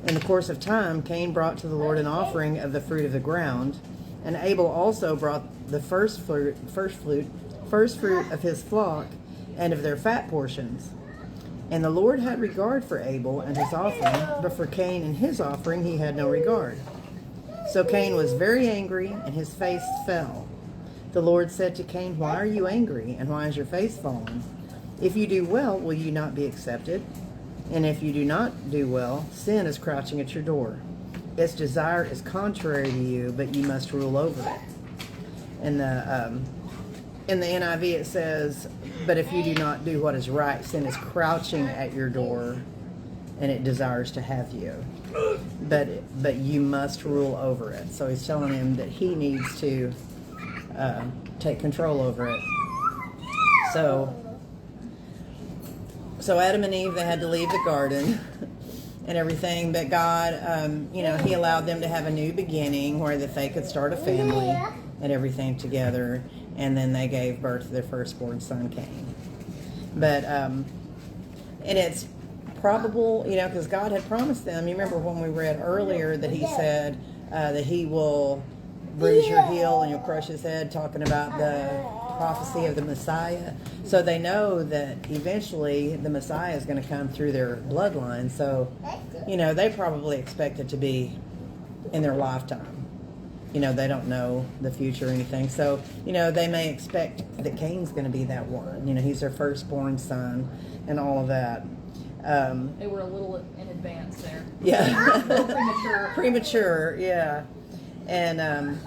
In the course of time, Cain brought to the Lord an offering of the fruit of the ground, and Abel also brought the first fruit of his flock and of their fat portions. And the Lord had regard for Abel and his offering, but for Cain and his offering he had no regard. So Cain was very angry, and his face fell. The Lord said to Cain, "Why are you angry, and why is your face fallen? If you do well, will you not be accepted? And if you do not do well, sin is crouching at your door. Its desire is contrary to you, but you must rule over it." In the NIV it says, "But if you do not do what is right, sin is crouching at your door, and it desires to have you. But you must rule over it." So he's telling him that he needs to take control over it. So Adam and Eve, they had to leave the garden and everything, but God, he allowed them to have a new beginning where that they could start a family and everything together, and then they gave birth to their firstborn son, Cain. But, and it's probable, because God had promised them, you remember when we read earlier that he said that he will bruise your heel and you'll crush his head, talking about the prophecy of the Messiah. So they know that eventually the Messiah is going to come through their bloodline. So, they probably expect it to be in their lifetime. They don't know the future or anything. So, they may expect that Cain's going to be that one. He's their firstborn son and all of that. They were a little in advance there. Yeah. Premature. Premature, yeah. And and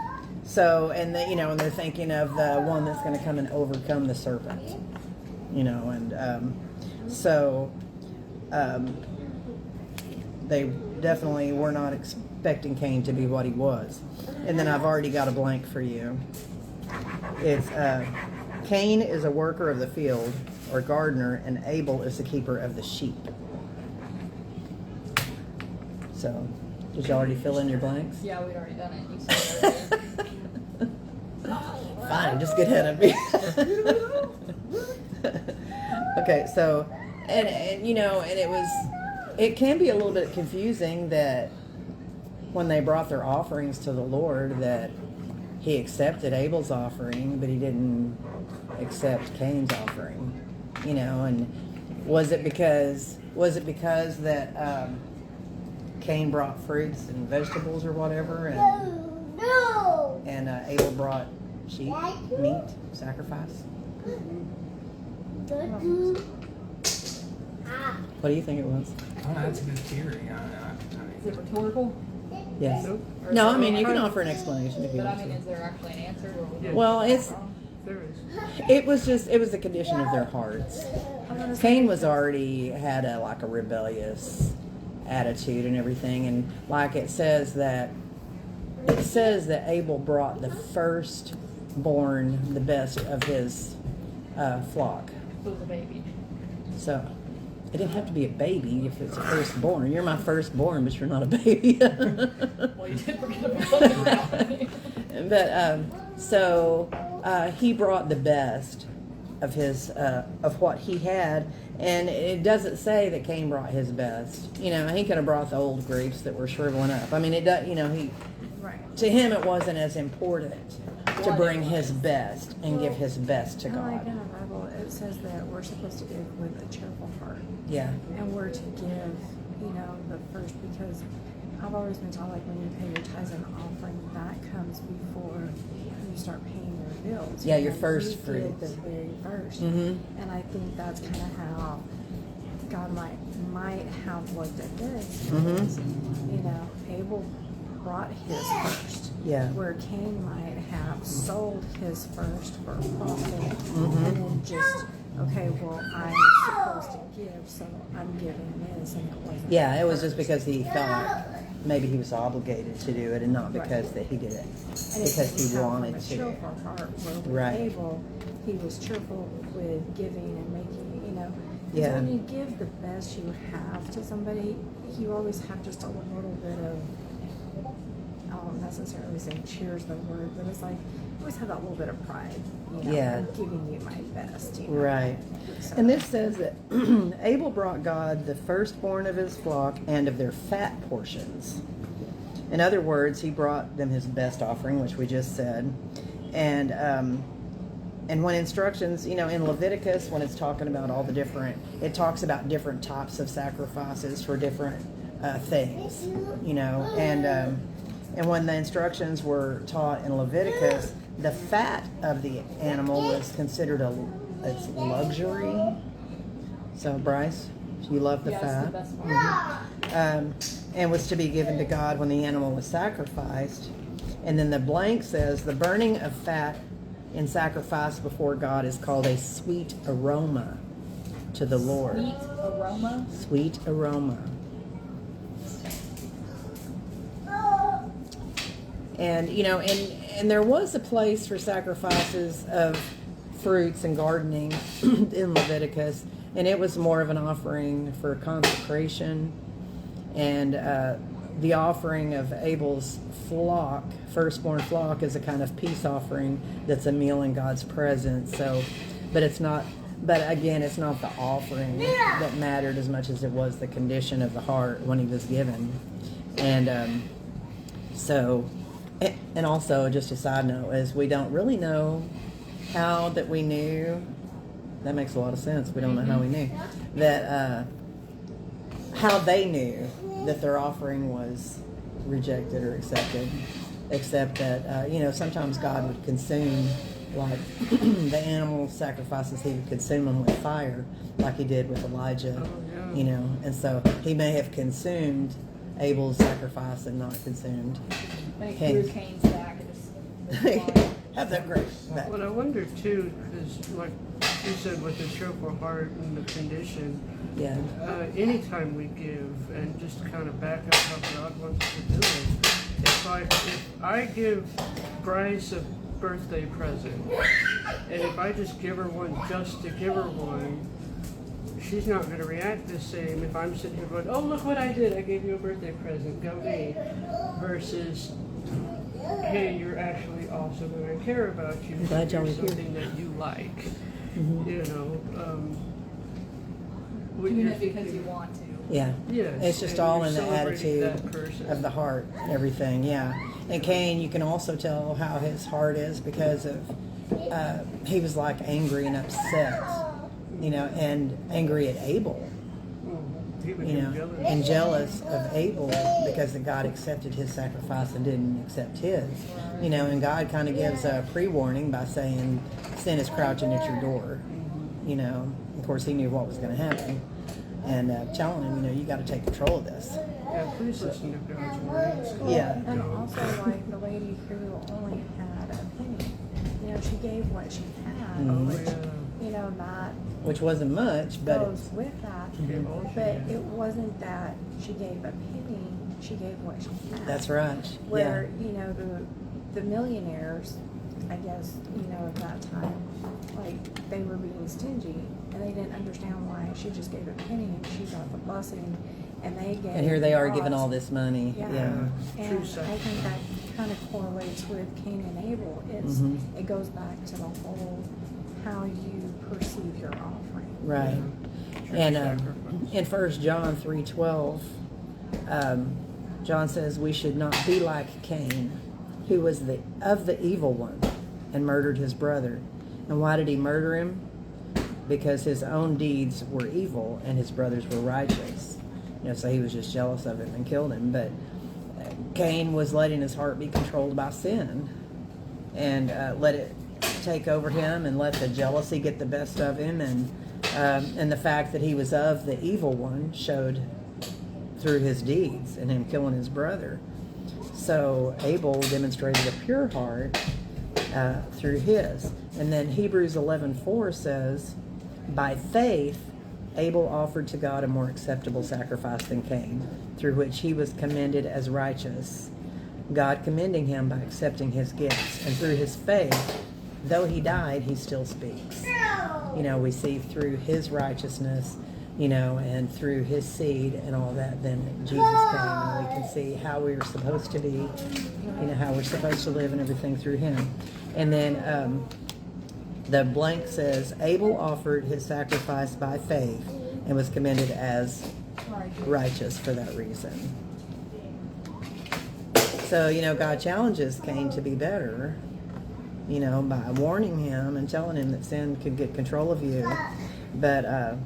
they're thinking of the one that's going to come and overcome the serpent. They definitely were not expecting Cain to be what he was. And then I've already got a blank for you. It's Cain is a worker of the field or gardener, and Abel is the keeper of the sheep. So, did you already fill in your blanks? Yeah, we'd already done it. You said it already. Fine, just get ahead of me. Okay, so, and it can be a little bit confusing that when they brought their offerings to the Lord, that he accepted Abel's offering, but he didn't accept Cain's offering. And was it because that Cain brought fruits and vegetables or whatever, and Abel brought sheep, meat, sacrifice? What do you think it was? Oh, that's a good theory. Is it rhetorical? Yes. Or No, is I there- mean, you can offer an explanation if you But want to. is there actually an answer? Or we Well, There is. it was the condition of their hearts. Cain was already had a rebellious attitude and everything, and like it says that Abel brought the firstborn, the best of his flock. it was a baby. So it didn't have to be a baby if it's a firstborn. You're my firstborn, but you're not a baby. Well, you did forget about something. But he brought the best of his of what he had, and it doesn't say that Cain brought his best. He could have brought the old grapes that were shriveling up. I mean, it does. Right. To him, it wasn't as important to bring his best and give his best to Like in God. the Bible, it says that we're supposed to give with a cheerful heart. Yeah. And we're to give, the first, because I've always been taught, like, when you pay your tithes and offering, that comes before you start paying your bills. Yeah, your And first you give fruits. the very first. Mhm. And I think that's kind of how God might have looked at this. Mhm. Is, Abel brought his first. Yeah. Where Cain might have sold his first for a profit, Mhm. and then just, okay, well, I'm supposed to give, so I'm giving this, and it wasn't. Yeah, it was first. just because he felt maybe he was obligated to do it, and not because that he did it And if because it was he come wanted from a to. cheerful heart, where with Right. Abel, he was cheerful with giving and making, because Yeah. when you give the best you have to somebody, you always have just a little bit of, I don't necessarily say cheers the word, but it's like always have that little bit of pride, you know, Yeah. of giving you my best, you know. Right. So- And this says that Abel brought God the firstborn of his flock and of their fat portions. In other words, he brought them his best offering, which we just said. And when instructions, you know, in Leviticus, when it's talking about all the different, it talks about different types of sacrifices for different things, you know. And when the instructions were taught in Leviticus, the fat of the animal was considered it's luxury. So, Bryce, you love the Yeah, fat. it's the best one. And was to be given to God when the animal was sacrificed. And then the blank says the burning of fat in sacrifice before God is called a sweet aroma to the Lord. Sweet aroma. Sweet aroma. And you know, and there was a place for sacrifices of fruits and gardening in Leviticus, and it was more of an offering for consecration. And the offering of Abel's flock, firstborn flock, is a kind of peace offering that's a meal in God's presence. So, but it's not. But again, it's not the offering that mattered as much as it was the condition of the heart when he was given. And so, and also, just a side note, is we don't really know how that we knew. That makes a lot of sense. We don't know how we knew that. How they knew that their offering was rejected or accepted, except that you know, sometimes God would consume, like the animal sacrifices, he would consume them with fire, like he did with Elijah. yeah. You know, and so he may have consumed Abel's sacrifice and not consumed. They Cain. threw Cain's back and just. Have that great back. Well, I wonder too, because like you said, with the cheerful heart and the condition, Yeah. anytime we give and just kind of back up how God wants to do it, it's like if I give Bryce a birthday present, and if I just give her one just to give her one, she's not going to react the same if I'm sitting here going, oh, look what I did, I gave you a birthday present, go me, versus, hey, you're actually awesome and I care about you. I'm glad y'all Here's were here. something that you like, Mm-hmm. you know. Doing it because you want to. Yeah. Yes, It's just and all you're in the celebrating attitude that person. of the heart, everything, yeah. And Cain, you can also tell how his heart is because of, he was like angry and upset, you know, and angry at Abel, He would you be know, jealous. and jealous of Abel because the God accepted his sacrifice and didn't accept his, you know, and God kind of gives a pre-warning by saying sin is crouching at your door, you know. Of course, he knew what was going to happen. And telling him, you know, you got to take control of this. Yeah, please listen to God's words. Yeah. And also, like the lady who only had a penny, you know, she gave what she had, Mhm. which, Yeah. you know, that Which wasn't much, but goes with that. Give all she But had. it wasn't that she gave a penny; she gave what she had. that's right. Where you know the millionaires, I guess, you know, at that time, like they were being stingy, and they didn't understand why she just gave a penny and she got the blessing, and they gave. And here they are lots. giving all this money. Yeah. Yeah. And True I sacrifice. think that kind of correlates with Cain and Abel. It's Mhm. it goes back to the whole how you perceive your offering. Right. True And sacrifice. in 1 John 3:12, John says we should not be like Cain, who was of the evil one and murdered his brother. And why did he murder him? Because his own deeds were evil and his brothers were righteous. You know, so he was just jealous of him and killed him. But Cain was letting his heart be controlled by sin and let it take over him and let the jealousy get the best of him. And the fact that he was of the evil one showed through his deeds and him killing his brother. So Abel demonstrated a pure heart through his. And then Hebrews 11:4 says, by faith, Abel offered to God a more acceptable sacrifice than Cain, through which he was commended as righteous, God commending him by accepting his gifts. And through his faith, though he died, he still speaks. You know, we see through his righteousness and through his seed and all that, then Jesus came, and we can see how we were supposed to be, how we're supposed to live and everything through him. And then the blank says, Abel offered his sacrifice by faith and was commended as righteous for that reason. So, God challenges Cain to be better, by warning him and telling him that sin could get control of you. But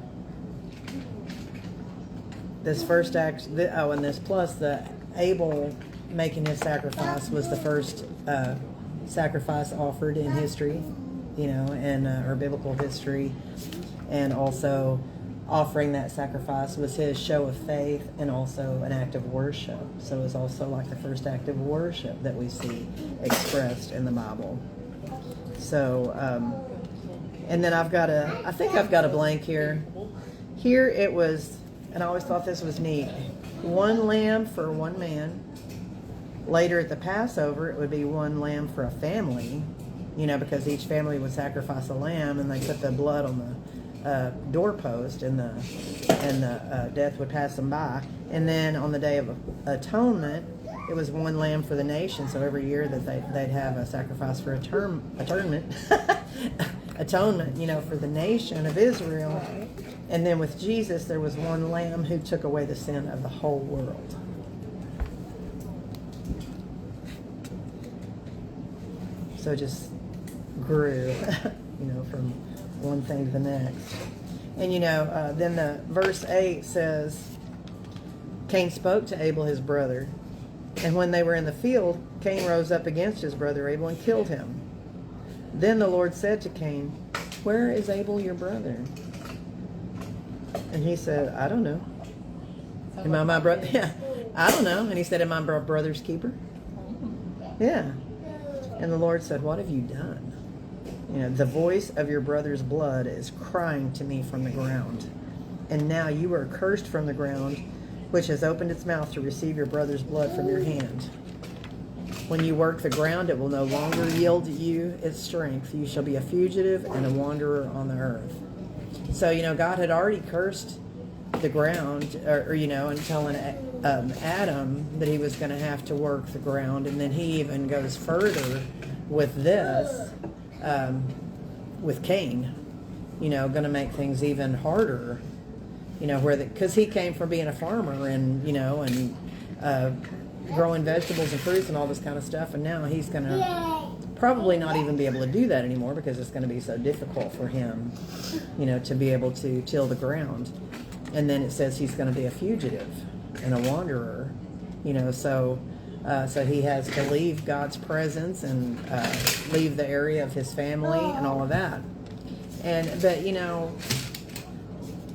this first act, and this plus the Abel making his sacrifice was the first sacrifice offered in history, in or biblical history. And also offering that sacrifice was his show of faith and also an act of worship. So it was also like the first act of worship that we see expressed in the Bible. So, and then I think I've got a blank here. Here it was, and I always thought this was neat, one lamb for one man. Later at the Passover, it would be one lamb for a family, because each family would sacrifice a lamb, and they put the blood on the doorpost, and the death would pass them by. And then on the Day of Atonement, it was one lamb for the nation. So every year that they'd have a sacrifice for atonement, for the nation of Israel. And then with Jesus, there was one lamb who took away the sin of the whole world. So it just grew, from one thing to the next. And, then the verse 8 says, Cain spoke to Abel his brother, and when they were in the field, Cain rose up against his brother Abel and killed him. Then the Lord said to Cain, where is Abel your brother? And he said, I don't know. Am I my brother? Yeah, I don't know. And he said, am I my brother's keeper? Yeah. And the Lord said, what have you done? The voice of your brother's blood is crying to me from the ground. And now you are cursed from the ground, which has opened its mouth to receive your brother's blood from your hand. When you work the ground, it will no longer yield you its strength. You shall be a fugitive and a wanderer on the earth. So, God had already cursed the ground, and telling Adam that he was going to have to work the ground. And then he even goes further with this, with Cain, going to make things even harder, because he came from being a farmer and, growing vegetables and fruits and all this kind of stuff. And now he's going to probably not even be able to do that anymore because it's going to be so difficult for him, to be able to till the ground. And then it says he's going to be a fugitive and a wanderer, so he has to leave God's presence and leave the area of his family and all of that.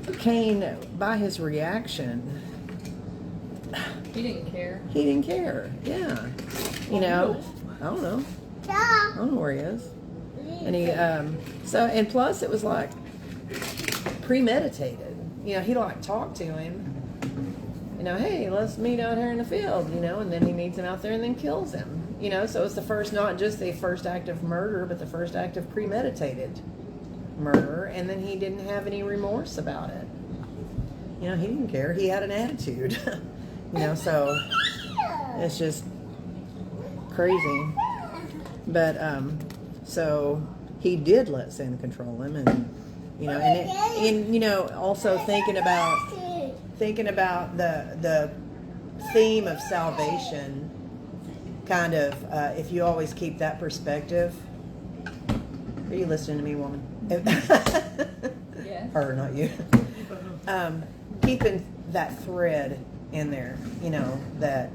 But Cain, by his reaction, He didn't care. He didn't care. Yeah. I don't know. I don't know where he is. And and plus it was like premeditated. He talked to him. Hey, let's meet out here in the field, and then he meets him out there and then kills him. So it's not just the first act of murder, but the first act of premeditated murder. And then he didn't have any remorse about it. He didn't care. He had an attitude. So it's just crazy. But so he did let sin control him, and also thinking about the theme of salvation, kind of, if you always keep that perspective. Are you listening to me, woman? Yes. Or not you. Keeping that thread in there, that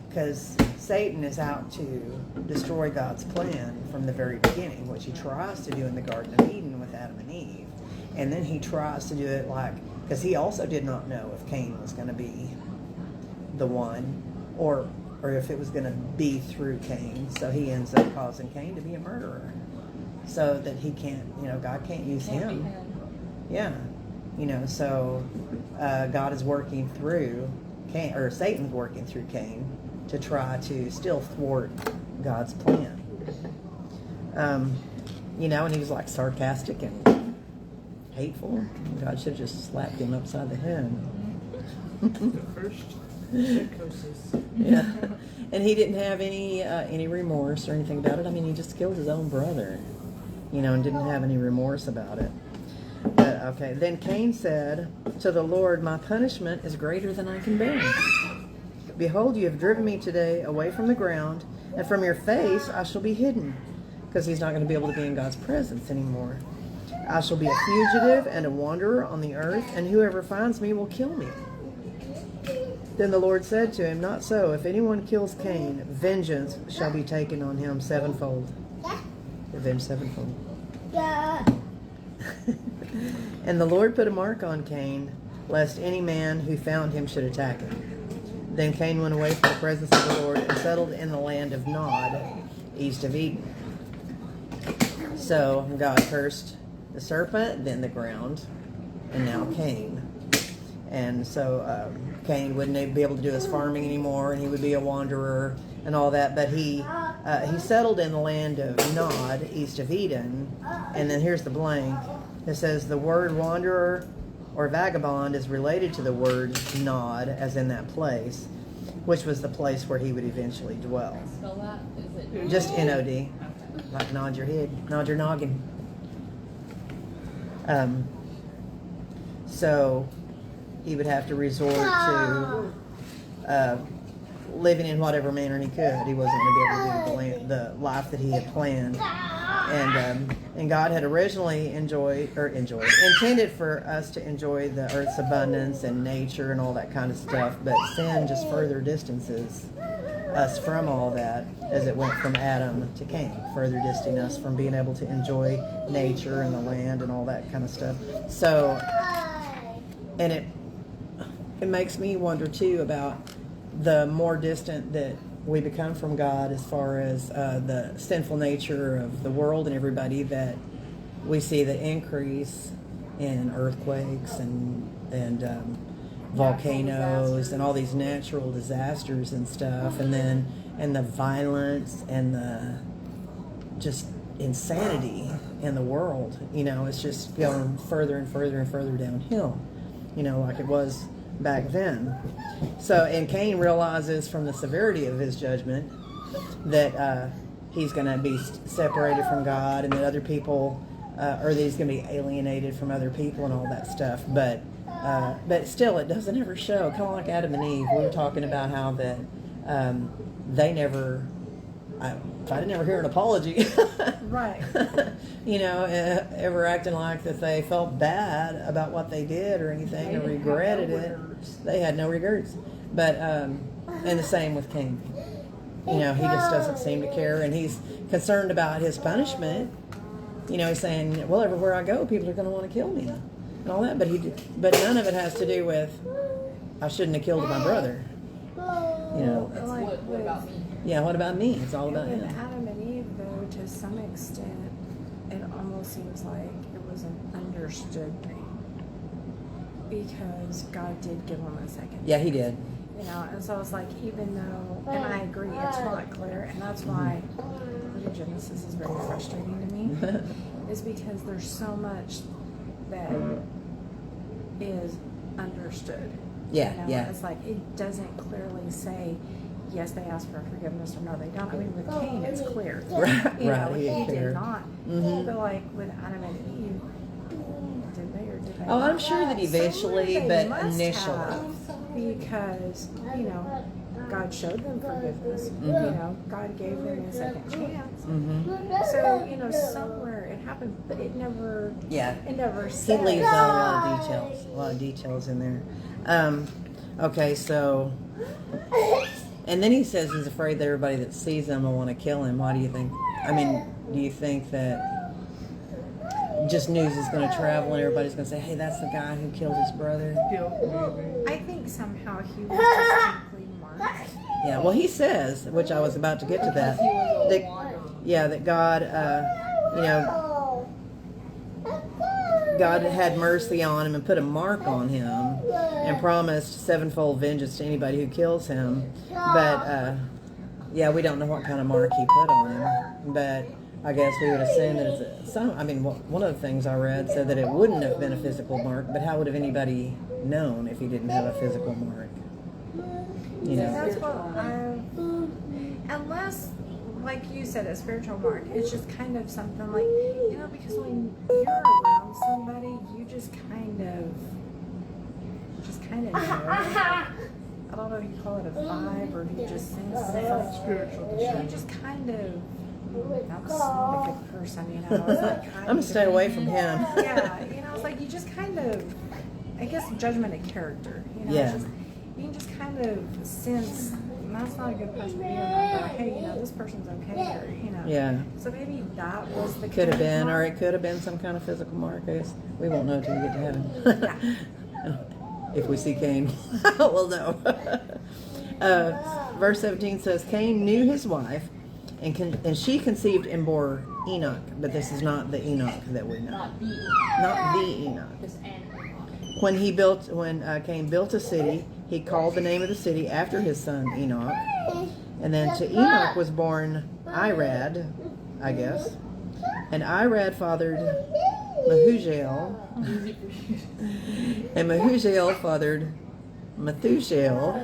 because Satan is out to destroy God's plan from the very beginning, which he tries to do in the Garden of Eden with Adam and Eve. And then he tries to do it because he also did not know if Cain was going to be the one or if it was going to be through Cain. So he ends up causing Cain to be a murderer so that he can't, God can't use him. Yeah. So God is working through Cain, or Satan's working through Cain to try to still thwart God's plan. And he was sarcastic and hateful. God should have just slapped him upside the head. The first psychosis. Yeah, and he didn't have any remorse or anything about it. I mean, he just killed his own brother, and didn't have any remorse about it. But okay, then Cain said to the Lord, "My punishment is greater than I can bear. Behold, you have driven me today away from the ground, and from your face I shall be hidden," because he's not going to be able to be in God's presence anymore. "I shall be a fugitive and a wanderer on the earth, and whoever finds me will kill me." Then the Lord said to him, "Not so. If anyone kills Cain, vengeance shall be taken on him sevenfold." Revenge sevenfold. And the Lord put a mark on Cain, lest any man who found him should attack him. Then Cain went away from the presence of the Lord and settled in the land of Nod, east of Eden. So God cursed the serpent, then the ground, and now Cain. And so Cain wouldn't be able to do his farming anymore, and he would be a wanderer and all that. But he settled in the land of Nod, east of Eden. And then here's the blank. It says the word wanderer or vagabond is related to the word Nod, as in that place, which was the place where he would eventually dwell. Spell that? Is it Just N-O-D. Like nod your head, nod your noggin. So he would have to resort to living in whatever manner he could. He wasn't going to be able to do the life that he had planned. And God had originally intended for us to enjoy the earth's abundance and nature and all that kind of stuff, but sin just further distances us from all that, as it went from Adam to Cain, further distancing us from being able to enjoy nature and the land and all that kind of stuff. So, and it makes me wonder too about the more distant that we become from God, as far as the sinful nature of the world and everybody, that we see the increase in earthquakes and volcanoes and all these natural disasters and stuff, and the violence and the just insanity in the world. It's just going further and further and further downhill, like it was back then. So, and Cain realizes from the severity of his judgment that he's going to be separated from God, and that other people, or that he's going to be alienated from other people and all that stuff. But still, it doesn't ever show. Kind of like Adam and Eve. We were talking about how that they never. I didn't ever hear an apology. Right. Ever acting like that they felt bad about what they did or anything, or regretted it. They had no regrets. But, and the same with Cain. He just doesn't seem to care, and he's concerned about his punishment. He's saying, well, everywhere I go, people are going to want to kill me and all that. But none of it has to do with, I shouldn't have killed my brother. That's what about me? Yeah, what about me? It's all about With him. Adam and Eve, though, to some extent, it almost seems like it was an understood thing, because God did give them a second. Yeah, he did. And so it's like, even though, and I agree, it's not clear, and that's why the book of Genesis is very frustrating to me, is because there's so much that is understood. Yeah, yeah. It's like, it doesn't clearly say, yes, they ask for forgiveness, or no, they don't. I mean, with Cain, it's clear. Right, He clear. did not. Mhm. But like with Adam and Eve, did they or did they Oh, not? I'm sure that eventually, Somewhere they but must initially. have, because, God showed them forgiveness. Mhm. God gave them a second chance. Mm-hmm. So, somewhere it happened, but it never He said. leaves out a lot of details in there. Okay, so, and then he says he's afraid that everybody that sees him will want to kill him. Why do you think? I mean, do you think that just news is going to travel and everybody's going to say, hey, that's the guy who killed his brother? Yeah, maybe. I think somehow he was distinctly marked. Yeah, well, he says, which I was about to get to that, that God, God had mercy on him and put a mark on him and promised sevenfold vengeance to anybody who kills him. But, we don't know what kind of mark he put on him. But I guess we would assume that it's some. I mean, one of the things I read said that it wouldn't have been a physical mark, but how would have anybody known if he didn't have a physical mark? You So know. that's what unless, like you said, a spiritual mark. It's just kind of something like, you know, because when you're around somebody, you just kind of know. I don't know if you call it a vibe or if you just sense something. Spiritual You discernment. just kind of, that's not a good person, you know. It's like I'm gonna stay away from him. Yeah, you know, it's like you just kind of, I guess, judgment of character. You know, Yeah. it's just, you can just kind of sense that's not a good person to be around. But hey, you know, this person's okay, or you know. Yeah. So maybe that was the Could have kind of been, or mark. it could have been some kind of physical mark. I guess we won't know till we get to heaven. If we see Cain, we'll know. Verse 17 says, Cain knew his wife, and she conceived and bore Enoch. But this is not the Enoch that we know. Not the Not the Enoch. Just an Enoch. When Cain built a city, he called the name of the city after his son Enoch. And then to Enoch was born Irad, I guess. And Irad fathered Mehujael. And Mehujael fathered Methusael.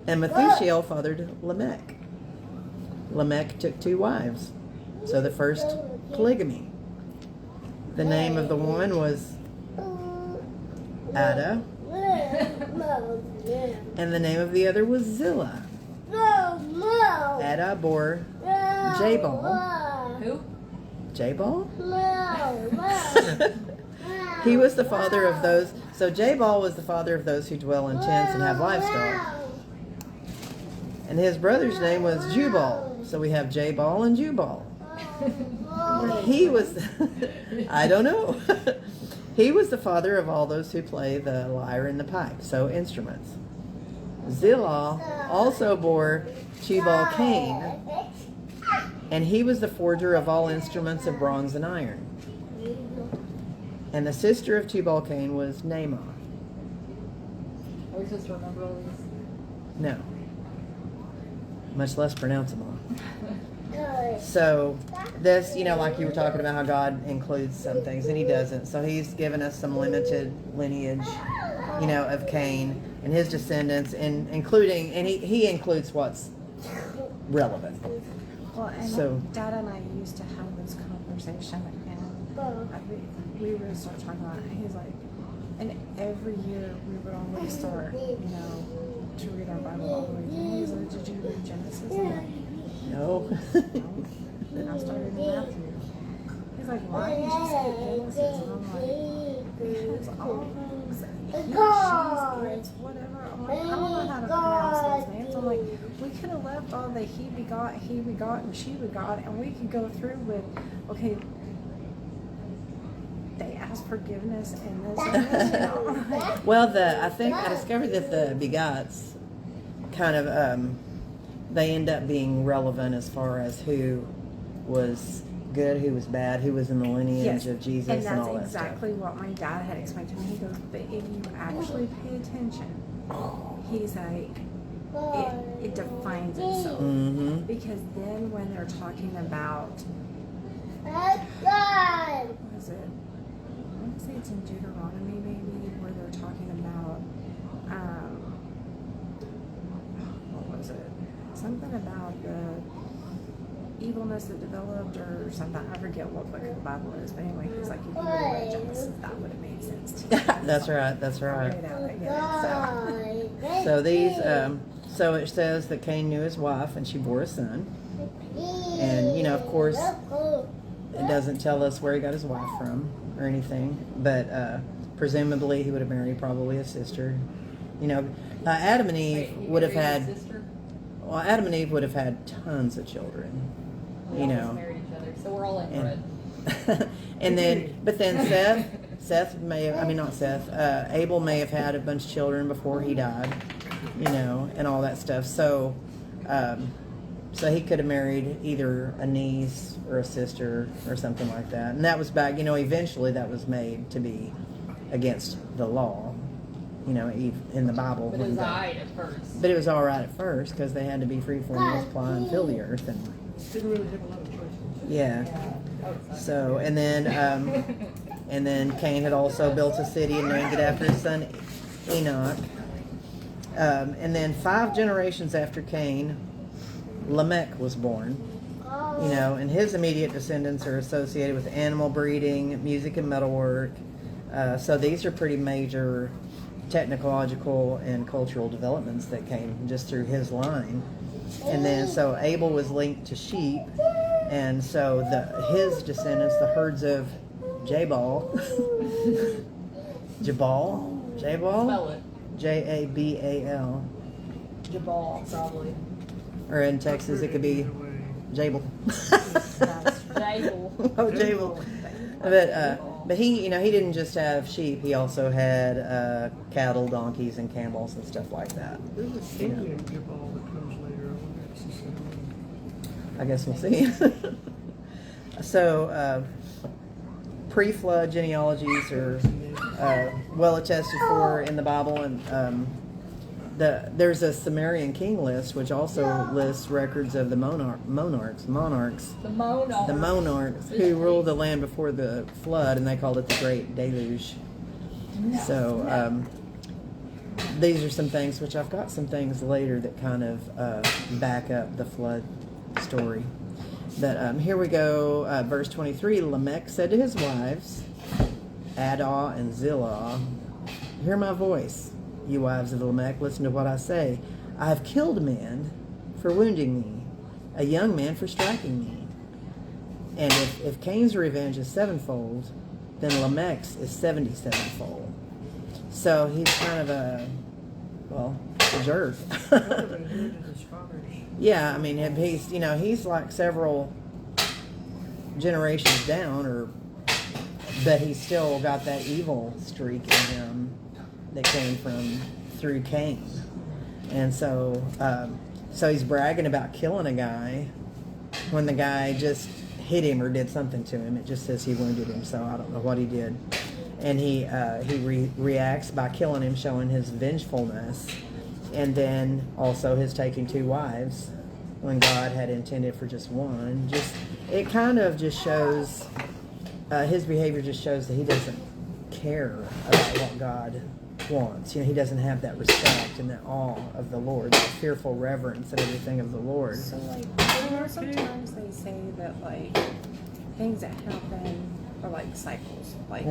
And Methusael fathered Lamech. Lamech took 2 wives. So the first polygamy. The name of the one was Ada. And the name of the other was Zillah. Ada bore Jabal. Who? Jabal? He was the father of those. So Jabal was the father of those who dwell in tents and have livestock. And his brother's name was Jubal. So we have Jabal and Jubal. He was, I don't know. He was the father of all those who play the lyre and the pipe, so instruments. Zillah also bore Tubal Cain, and he was the forger of all instruments of bronze and iron. And the sister of Tubal Cain was Naamah. Are we supposed to remember all these? No. Much less pronounce them all. So this, you know, like you were talking about how God includes some things and he doesn't. So he's given us some limited lineage, you know, of Cain and his descendants, and including, and he includes what's relevant. Well, and So- Dad and I used to have this conversation, and we would start talking about it. He's like, and every year we would always start, you know, to read our Bible all the way through. He's like, did you read Genesis? I'm like, No. no. And I started in Matthew. He's like, why did you skip Genesis? And I'm like, because all those she's, whatever. I'm like, I don't know how to pronounce those names. I'm like, we could have left all the he begot, and she begot, and we could go through with, okay, they asked forgiveness in this and this, you know. Well, I think I discovered that the begots kind of they end up being relevant as far as who was good, who was bad, who was in the lineage Yes, of Jesus, and and that's all that exactly what my dad had explained to me. He goes, but if you actually pay attention, he's like, it defines itself. stuff. Mm-hmm. Because then when they're talking about, what is it? I want to say it's in Deuteronomy maybe, where they're talking about, what was it? Something about the evilness that developed or something. I forget what book of the Bible it is, but anyway, he's like, if you would have read Genesis, that would have made sense to you. That's right. That's I right. read it out, I get it. So these, so it says that Cain knew his wife, and she bore a son. And you know, of course, it doesn't tell us where he got his wife from or anything, but presumably he would have married probably a sister. You know, Adam and Eve would have had. Sister? Well, Adam and Eve would have had tons of children. We You almost know. married each other, so we're all inbred. And then, but then Seth may have, I mean not Seth, Abel may have had a bunch of children before he died, you know, and all that stuff. So, so he could have married either a niece or a sister or something like that. And that was back, you know, eventually that was made to be against the law, you know, in the Bible. But it was alright at first. But it was all right at first because they had to be free for multiply and fill the earth. And Didn't really have a lot of choices. Yeah. So, and then Cain had also built a city and named it after his son Enoch. And then 5 generations after Cain, Lamech was born. You know, and his immediate descendants are associated with animal breeding, music and metalwork. So these are pretty major technological and cultural developments that came just through his line. And then so Abel was linked to sheep, and so his descendants, the herds of Jabal, Jabal, Spell it. Jabal, Jabal, probably. or in Texas it could be Either way. Jabal. Jabal. Oh, Jabal. But he, you know, he didn't just have sheep. He also had cattle, donkeys, and camels and stuff like that. There's a king named Jabal that comes later. I wonder if it's the same one. I guess we'll see. So, pre-flood genealogies are well attested for in the Bible, and there's a Sumerian king list, which also lists records of the monarchs The monarch. who ruled the land before the flood, and they called it the Great Deluge. So these are some things, which I've got some things later that kind of back up the flood story. But here we go, verse 23. Lamech said to his wives, Adah and Zillah, hear my voice. You wives of Lamech, listen to what I say. I have killed a man for wounding me, a young man for striking me. And if Cain's revenge is 7-fold, then Lamech's is 77-fold. So he's kind of a jerk. Kind of inherited his father's. Yeah, I mean, he's like several generations down, but he's still got that evil streak in him that came through Cain. And so he's bragging about killing a guy when the guy just hit him or did something to him. It just says he wounded him, so I don't know what he did. And he reacts by killing him, showing his vengefulness, and then also his taking 2 wives when God had intended for just one. It kind of just shows, his behavior just shows that he doesn't care about what God wants. You know, he doesn't have that respect and that awe of the Lord, that fearful reverence and everything of the Lord. So, like, you know, sometimes they say that, like, things that happen are like cycles, like,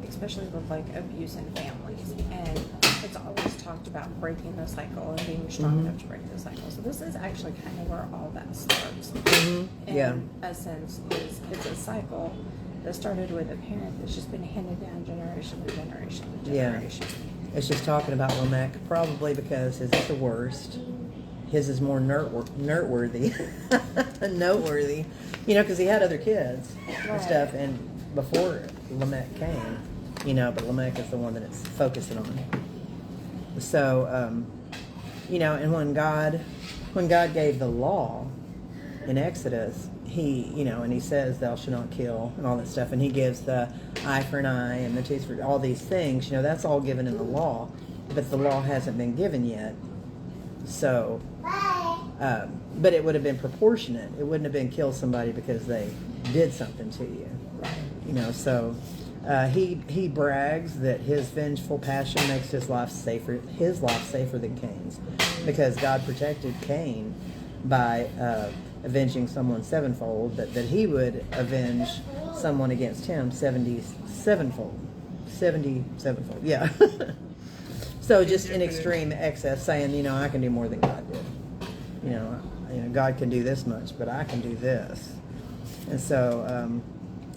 especially with, like, abuse in families. And it's always talked about breaking the cycle and being strong enough to break the cycle. So this is actually kind of where all that starts. In a sense, it's a cycle that started with a parent that's just been handed down generation to generation to generation. It's just talking about Lamech, probably because his is the worst. His is more noteworthy. Noteworthy. You know, because he had other kids and stuff, and before Lamech came, you know, but Lamech is the one that it's focusing on. So, you know, and when God gave the law in Exodus, he, you know, and he says, thou shalt not kill and all that stuff, and he gives the eye for an eye and the tooth for all these things, you know, that's all given in the law, but the law hasn't been given yet. So, but it would have been proportionate. It wouldn't have been kill somebody because they did something to you, you know. So he brags that his vengeful passion makes his life safer than Cain's, because God protected Cain by avenging someone 7-fold, but that he would avenge someone against him 77-fold. 77-fold, yeah. So just in extreme excess, saying, you know, I can do more than God did. You know, God can do this much, but I can do this. And so,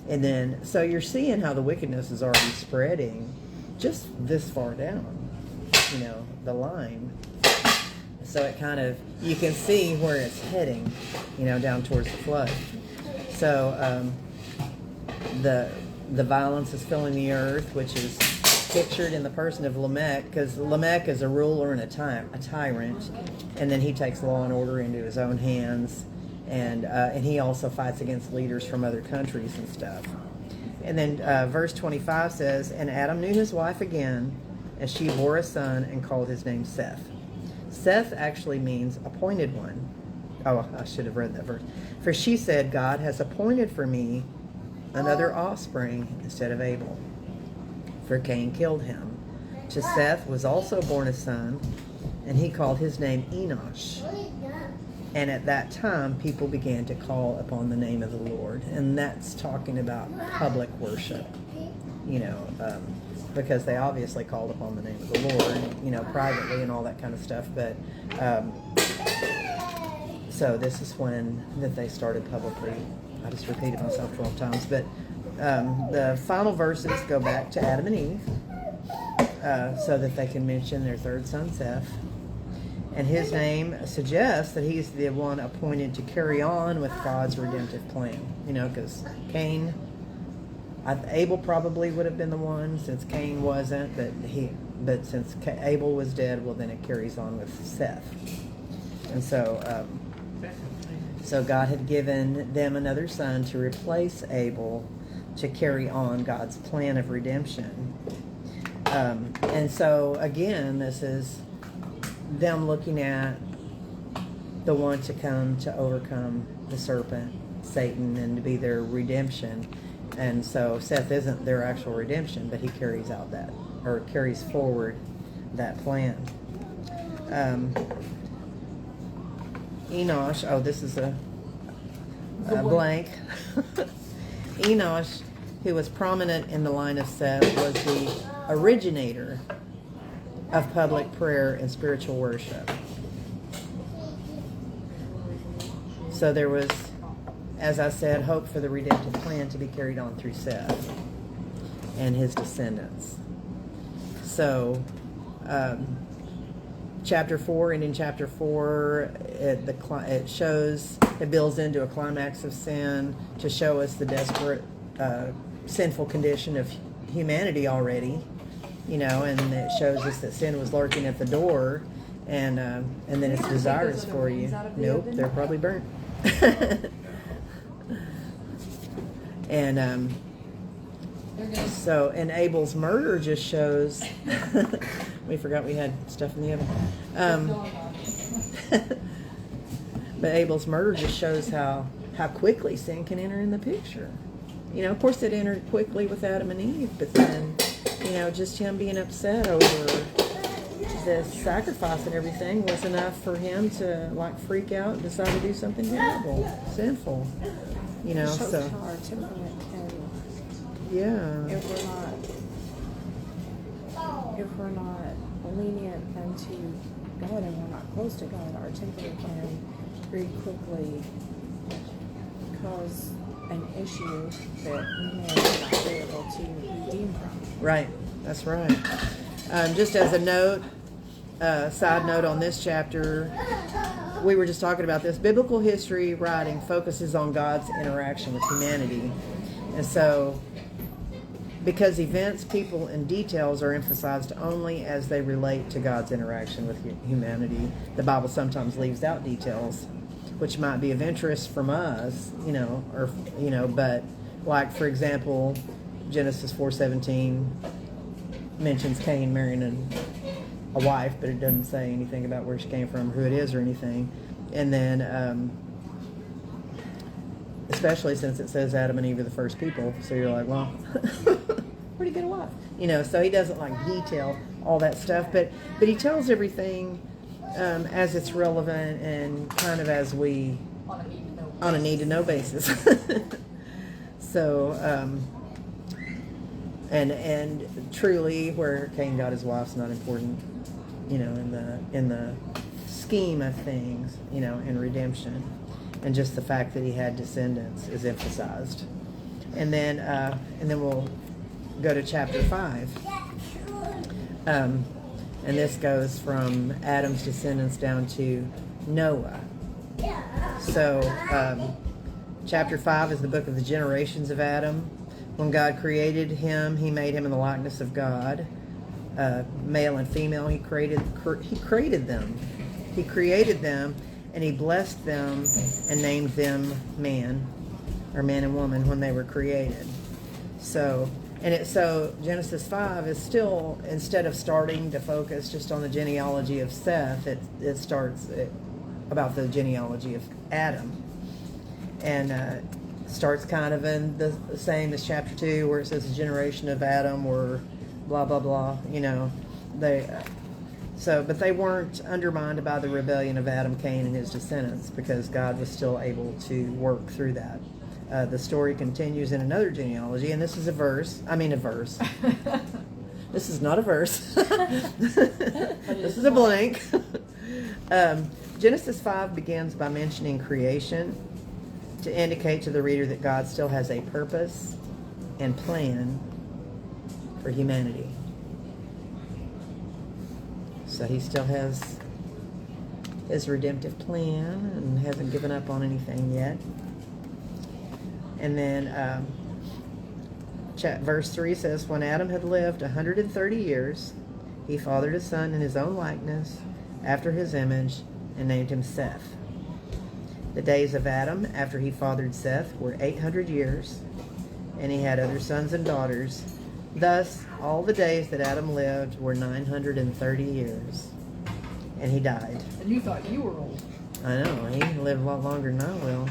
and then, so you're seeing how the wickedness is already spreading just this far down, you know, the line. So it kind of, you can see where it's heading, you know, down towards the flood. So the violence is filling the earth, which is pictured in the person of Lamech, because Lamech is a ruler and a tyrant, and then he takes law and order into his own hands, and he also fights against leaders from other countries and stuff. And then verse 25 says, and Adam knew his wife again, and she bore a son and called his name Seth. Seth actually means appointed one. Oh, I should have read that verse. For she said, God has appointed for me another offspring instead of Abel. For Cain killed him. To Seth was also born a son, and he called his name Enosh. And at that time, people began to call upon the name of the Lord. And that's talking about public worship, because they obviously called upon the name of the Lord, privately and all that kind of stuff. But so this is when that they started publicly. I just repeated myself 12 times. But the final verses go back to Adam and Eve, so that they can mention their third son, Seth. And his name suggests that he's the one appointed to carry on with God's redemptive plan. Because Cain, Abel probably would have been the one, since Cain wasn't. But since Abel was dead, well, then it carries on with Seth. And so God had given them another son to replace Abel, to carry on God's plan of redemption. And so again, this is them looking at the one to come to overcome the serpent, Satan, and to be their redemption. And so Seth isn't their actual redemption, but he carries forward that plan. Enosh, this is a blank. Enosh, who was prominent in the line of Seth, was the originator of public prayer and spiritual worship. So there was, as I said, hope for the redemptive plan to be carried on through Seth and his descendants. So, chapter 4, and in chapter 4, it builds into a climax of sin to show us the desperate, sinful condition of humanity already. And it shows us that sin was lurking at the door, and then its desires for you. Nope, they're probably burnt. And so, and Abel's murder just shows. We forgot we had stuff in the oven. But Abel's murder just shows how quickly sin can enter in the picture. Of course, it entered quickly with Adam and Eve, but then. Just him being upset over the sacrifice and everything was enough for him to freak out and decide to do something terrible, sinful. So how our temperament can. Yeah. If we're not lenient unto God and we're not close to God, our temperament can very quickly cause an issue that we may not be able to redeem from. Right, that's right. Just as a note, side note on this chapter, we were just talking about this. Biblical history writing focuses on God's interaction with humanity. And so, because events, people, and details are emphasized only as they relate to God's interaction with humanity, the Bible sometimes leaves out details which might be of interest from us, but like, for example, Genesis 4:17 mentions Cain marrying a wife, but it doesn't say anything about where she came from, who it is, or anything. And then, especially since it says Adam and Eve are the first people, so you're like, well, where'd he get a wife? So he doesn't detail all that stuff, but he tells everything as it's relevant and kind of as we on a need-to-know basis. So, and truly, where Cain got his wife's not important, in the scheme of things, in redemption, and just the fact that he had descendants is emphasized. And then we'll go to chapter 5. And this goes from Adam's descendants down to Noah. So, chapter 5 is the book of the generations of Adam. When God created him, he made him in the likeness of God. Male and female, he created them. He created them, and he blessed them and named them man and woman when they were created. So Genesis 5 is still, instead of starting to focus just on the genealogy of Seth, it starts about the genealogy of Adam. And starts kind of in the same as chapter 2, where it says the generation of Adam were blah, blah, blah. You know, but they weren't undermined by the rebellion of Adam, Cain, and his descendants, because God was still able to work through that. The story continues in another genealogy, and this is a verse. This is not a verse. This is a blank. Genesis 5 begins by mentioning creation to indicate to the reader that God still has a purpose and plan for humanity. So he still has his redemptive plan and hasn't given up on anything yet. And then verse 3 says, when Adam had lived 130 years, he fathered a son in his own likeness, after his image, and named him Seth. The days of Adam after he fathered Seth were 800 years, and he had other sons and daughters. Thus, all the days that Adam lived were 930 years, and he died. And you thought you were old. I know, he lived a lot longer than I will.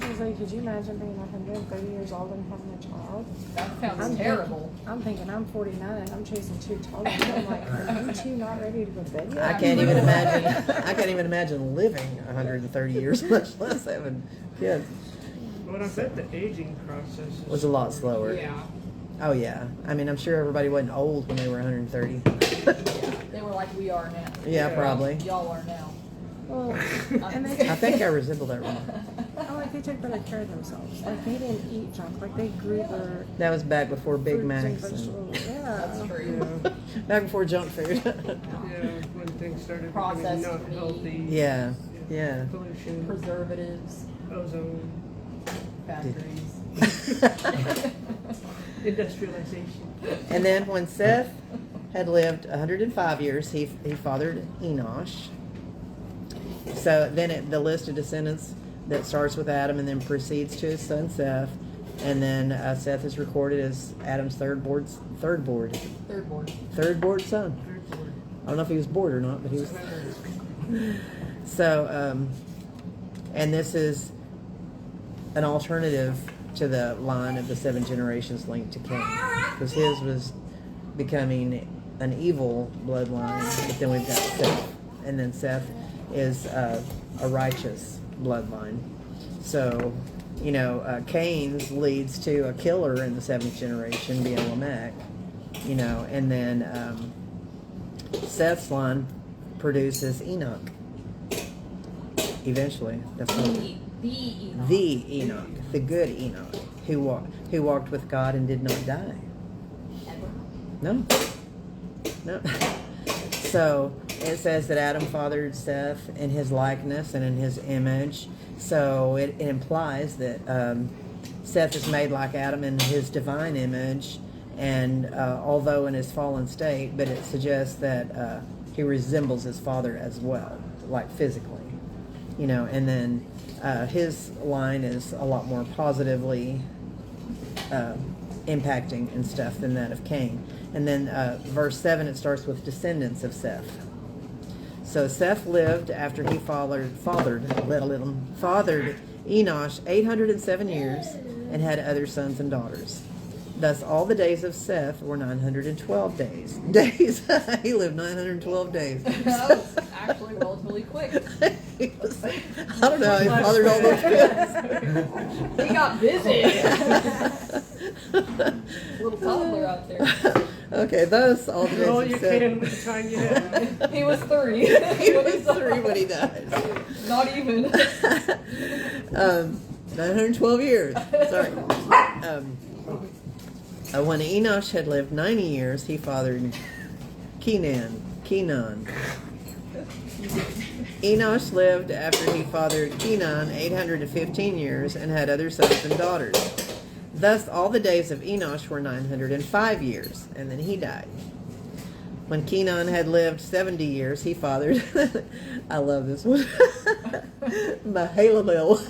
I was like, could you imagine being 130 years old and having a child? That sounds I'm terrible. I'm thinking I'm 49 and I'm chasing 2 toddlers. I'm like, are you 2 not ready to go to bed yet? I can't even imagine. I can't even imagine living 130 years, much less having kids. Well, I bet the aging process Was a lot slower. Yeah. Oh yeah. I mean, I'm sure everybody wasn't old when they were 130. They were like we are now. Yeah, probably. Y'all are now. Well, and they I think I resemble that remark. like they took better care of themselves. Like they didn't eat junk. Like they grew their That was back before Big fruits and Macs. And, vegetables. Yeah. That's true. back before junk food. Yeah, when things started becoming Processed not meat. healthy. yeah. Yeah. Pollution, Preservatives, ozone, factories. industrialization. And then when Seth had lived 105 years, he fathered Enosh. So then the list of descendants that starts with Adam and then proceeds to his son Seth, and then Seth is recorded as Adam's third born son. Third board. I don't know if he was bored or not, but he was. So, and this is an alternative to the line of the 7 generations linked to Cain, because his was becoming an evil bloodline, but then we've got Seth, and then Seth is a righteous bloodline. So, you know, Cain's leads to a killer in the 7th generation, being Lamech, you know, and then Seth's line produces Enoch. Eventually, that's what The Enoch. the good Enoch, who walked with God and did not die. Ever. No. So it says that Adam fathered Seth in his likeness and in his image. So it implies that Seth is made like Adam in his divine image, and although in his fallen state, but it suggests that he resembles his father as well, like physically. You know, and then his line is a lot more positively impacting and stuff than that of Cain. And then verse 7, it starts with descendants of Seth. So Seth lived after he fathered Enosh 807 years and had other sons and daughters. Thus all the days of Seth were 912 days. He lived 912 days. That was actually relatively quick. I don't know how he fathered all those kids. He got busy. Little toddler out there. Okay, thus all the Do all days you of Seth. can with the time you have. He was 3. He was 3 when he died. Not even. 912 years. Sorry. When Enosh had lived 90 years, he fathered Kenan. Enosh lived after he fathered Kenan 815 years and had other sons and daughters. Thus all the days of Enosh were 905 years, and then he died. When Kenan had lived 70 years, he fathered, I love this one, Mahalalel.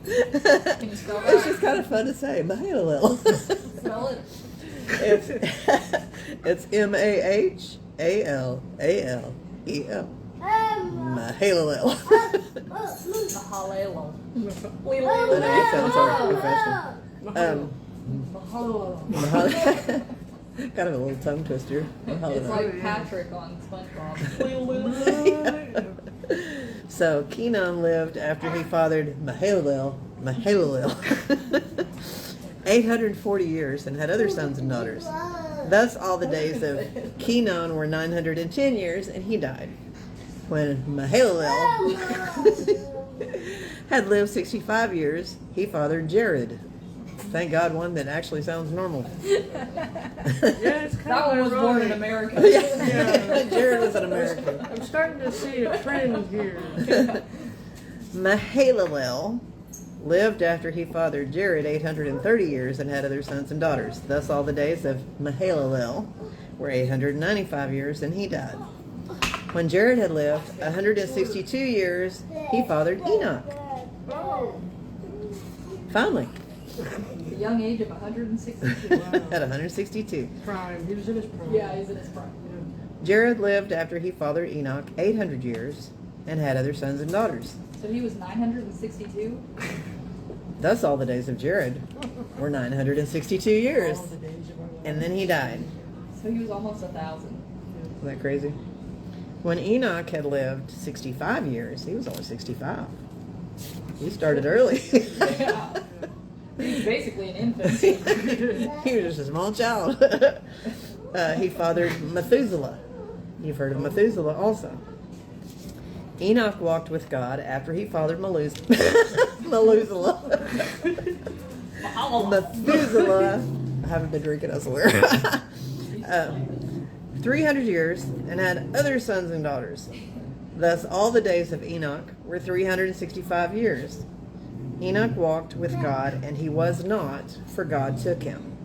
Can you spell It's that? just kind of fun to say, Mahalalel. Spell it. It's Mahalal. Mahalalel. Mahalelo. I know, it sounds so professional. Mahalelo. Kind of a little tongue twister. It's like Patrick on SpongeBob. So Kenan lived after he fathered Mahalalel 840 years and had other sons and daughters. Thus all the days of Kenan were 910 years, and he died. When Mahalalel had lived 65 years, he fathered Jared. Thank God, one that actually sounds normal. Yeah, it's kind That of one was born in ironic. America. Yeah. Jared was an American. I'm starting to see a trend here. Mahalalel lived after he fathered Jared 830 years and had other sons and daughters. Thus all the days of Mahalalel were 895 years, and he died. When Jared had lived 162 years, he fathered Enoch. Finally, The young age of 162. at 162. Prime. He was in his prime. Yeah, he's in his prime. Jared lived after he fathered Enoch 800 years and had other sons and daughters. So he was 962? Thus all the days of Jared were 962 years, All the days of our life. and then he died. So he was almost 1,000. Isn't that crazy? When Enoch had lived 65 years, he was only 65. He started early. Yeah. He's basically an infant. He was just a small child. He fathered Methuselah. You've heard of Methuselah also. Enoch walked with God after he fathered Methuselah. Methuselah. I haven't been drinking, I swear. 300 years and had other sons and daughters. Thus all the days of Enoch were 365 years. Enoch walked with God, and he was not, for God took him.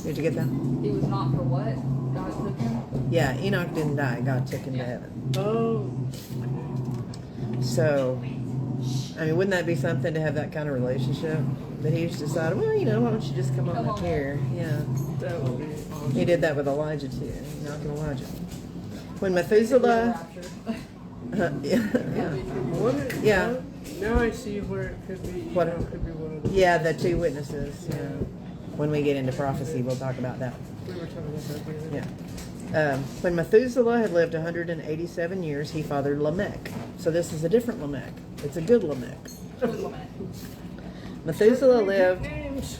Did you get that? He was not for what? God took him? Yeah, Enoch didn't die. God took him to heaven. Oh. So, I mean, wouldn't that be something to have that kind of relationship? That he just decided, well, you know, why don't you just come on Come up on. here? Yeah. That would be awesome. He did that with Elijah too. Enoch and Elijah. When Basically Methuselah, raptured. Yeah. Now I see where it could be. What? It could be one of the. yeah, the two witnesses. Yeah. When we get into prophecy, we'll talk about that. We were talking about that. the other day. Yeah. When Methuselah had lived 187 years, he fathered Lamech. So this is a different Lamech. It's a good Lamech. Methuselah lived. Names.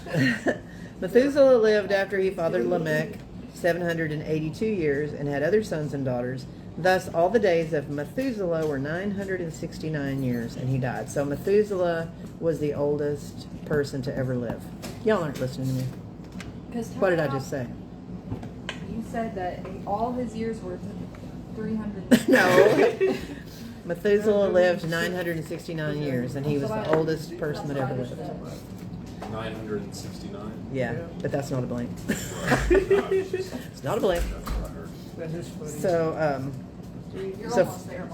Methuselah lived after he fathered Lamech 782 years and had other sons and daughters. Thus all the days of Methuselah were 969 years, and he died. So Methuselah was the oldest person to ever live. Y'all aren't listening to me. What did I just say? You said that all his years were 300. No. Methuselah lived 969 years, and he was the oldest person that ever lived. 969. Yeah, but that's not a blank. It's not a blank. That's what I heard. That is funny. So, You're So- almost there,